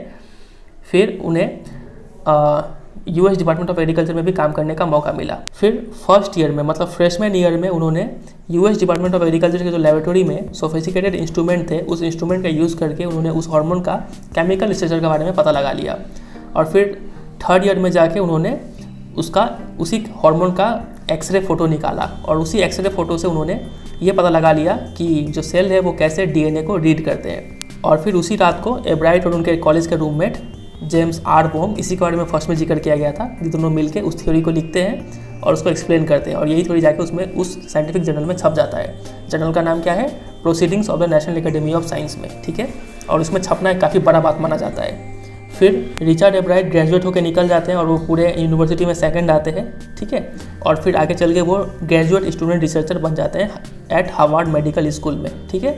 फिर उन्हें US डिपार्टमेंट ऑफ एग्रीकल्चर में भी काम करने का मौका मिला। फिर 1st ईयर में मतलब फ्रेशमैन ईयर में उन्होंने US डिपार्टमेंट ऑफ एग्रीकल्चर के जो लेबोरेटरी में सोफिस्टिकेटेड इंस्ट्रूमेंट थे, उस इंस्ट्रूमेंट का यूज़ करके उन्होंने उस हार्मोन का केमिकल स्ट्रक्चर के बारे में पता लगा लिया। और फिर 3rd ईयर में जाके उन्होंने उसी हार्मोन का एक्सरे फ़ोटो निकाला, और उसी एक्सरे फ़ोटो से उन्होंने ये पता लगा लिया कि जो सेल है वो कैसे DNA को रीड करते हैं। और फिर उसी रात को एब्राइट और उनके कॉलेज के रूममेट जेम्स आर बोम, इसी के बारे में फर्स्ट में जिक्र किया गया था, ये दोनों मिलके उस थ्योरी को लिखते हैं और उसको एक्सप्लेन करते हैं, और यही थ्योरी जाके उसमें उस साइंटिफिक जर्नल में छप जाता है। जर्नल का नाम क्या है? Proceedings of the national academy of science में। ठीक है, और उसमें छपना एक काफ़ी बड़ा बात माना जाता है। फिर रिचर्ड एब्राइट ग्रेजुएट होकर निकल जाते हैं और वो पूरे यूनिवर्सिटी में 2nd आते हैं। ठीक है, और फिर आगे चल के वो ग्रेजुएट स्टूडेंट रिसर्चर बन जाते हैं एट हार्वर्ड मेडिकल स्कूल में। ठीक है,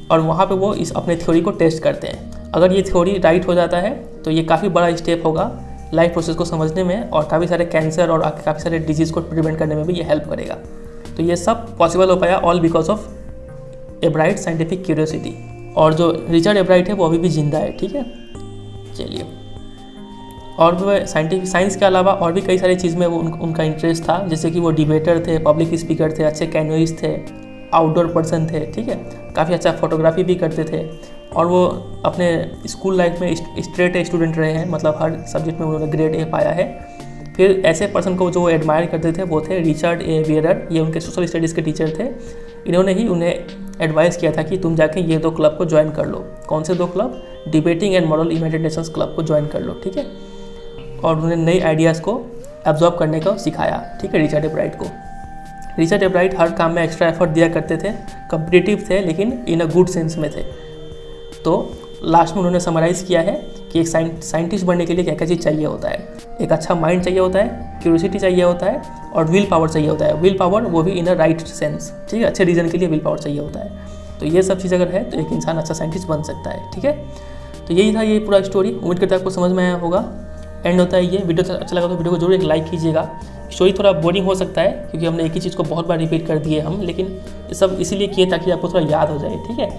और वहाँ पे वो इस अपने थ्योरी को टेस्ट करते हैं। अगर ये थ्योरी राइट हो जाता है तो ये काफ़ी बड़ा स्टेप होगा लाइफ प्रोसेस को समझने में, और काफ़ी सारे कैंसर और काफ़ी सारे डिजीज़ को प्रिवेंट करने में भी ये हेल्प करेगा। तो ये सब पॉसिबल हो पाया all because of एब्राइट scientific curiosity. और जो रिचर्ड एब्राइट है वो अभी भी जिंदा है। ठीक है, चलिए, और भी साइंस के अलावा और भी कई सारी चीज़ में वो उनका इंटरेस्ट था, जैसे कि वो डिबेटर थे, पब्लिक स्पीकर थे, अच्छे कैनोइस्ट थे, आउटडोर पर्सन थे। ठीक है, काफ़ी अच्छा फोटोग्राफी भी करते थे, और वो अपने स्कूल लाइफ में स्ट्रेट ए स्टूडेंट रहे हैं, मतलब हर सब्जेक्ट में उन्होंने ग्रेड A पाया है। फिर ऐसे पर्सन को जो एडमायर करते थे वो थे रिचर्ड ए वियरर, ये उनके सोशल स्टडीज़ के टीचर थे। इन्होंने ही उन्हें एडवाइस किया था कि तुम जाके ये 2 क्लब को ज्वाइन कर लो। कौन से 2 club? Debating and moral imaginations club को ज्वाइन कर लो। ठीक है, और उन्होंने नई आइडियाज़ को एब्जॉर्ब करने को सिखाया, ठीक है, रिचर्ड एब्राइट को। रिचर्ड एब्राइट हर काम में एक्स्ट्रा एफर्ट दिया करते थे, कॉम्पिटिटिव थे लेकिन इन अ गुड सेंस में थे। तो लास्ट में उन्होंने समराइज़ किया है कि एक साइंटिस्ट बनने के लिए क्या क्या चीज़ चाहिए होता है। एक अच्छा माइंड चाहिए होता है, क्यूरियोसिटी चाहिए होता है और विल पावर चाहिए होता है। विल पावर वो भी इन अ राइट सेंस, ठीक है, अच्छे रीज़न के लिए विल पावर चाहिए होता है। तो ये सब चीज़ अगर है तो एक इंसान अच्छा साइंटिस्ट बन सकता है, ठीक है। तो यही था ये पूरा स्टोरी, उम्मीद करता है आपको समझ में आया होगा। एंड होता है ये। वीडियो अच्छा लगा तो वीडियो को जरूर एक लाइक कीजिएगा। स्टोरी थोड़ा बोरिंग हो सकता है क्योंकि हमने एक ही चीज़ को बहुत बार रिपीट कर दिए हम, लेकिन ये सब इसीलिए किए ताकि आपको थोड़ा याद हो जाए, ठीक है।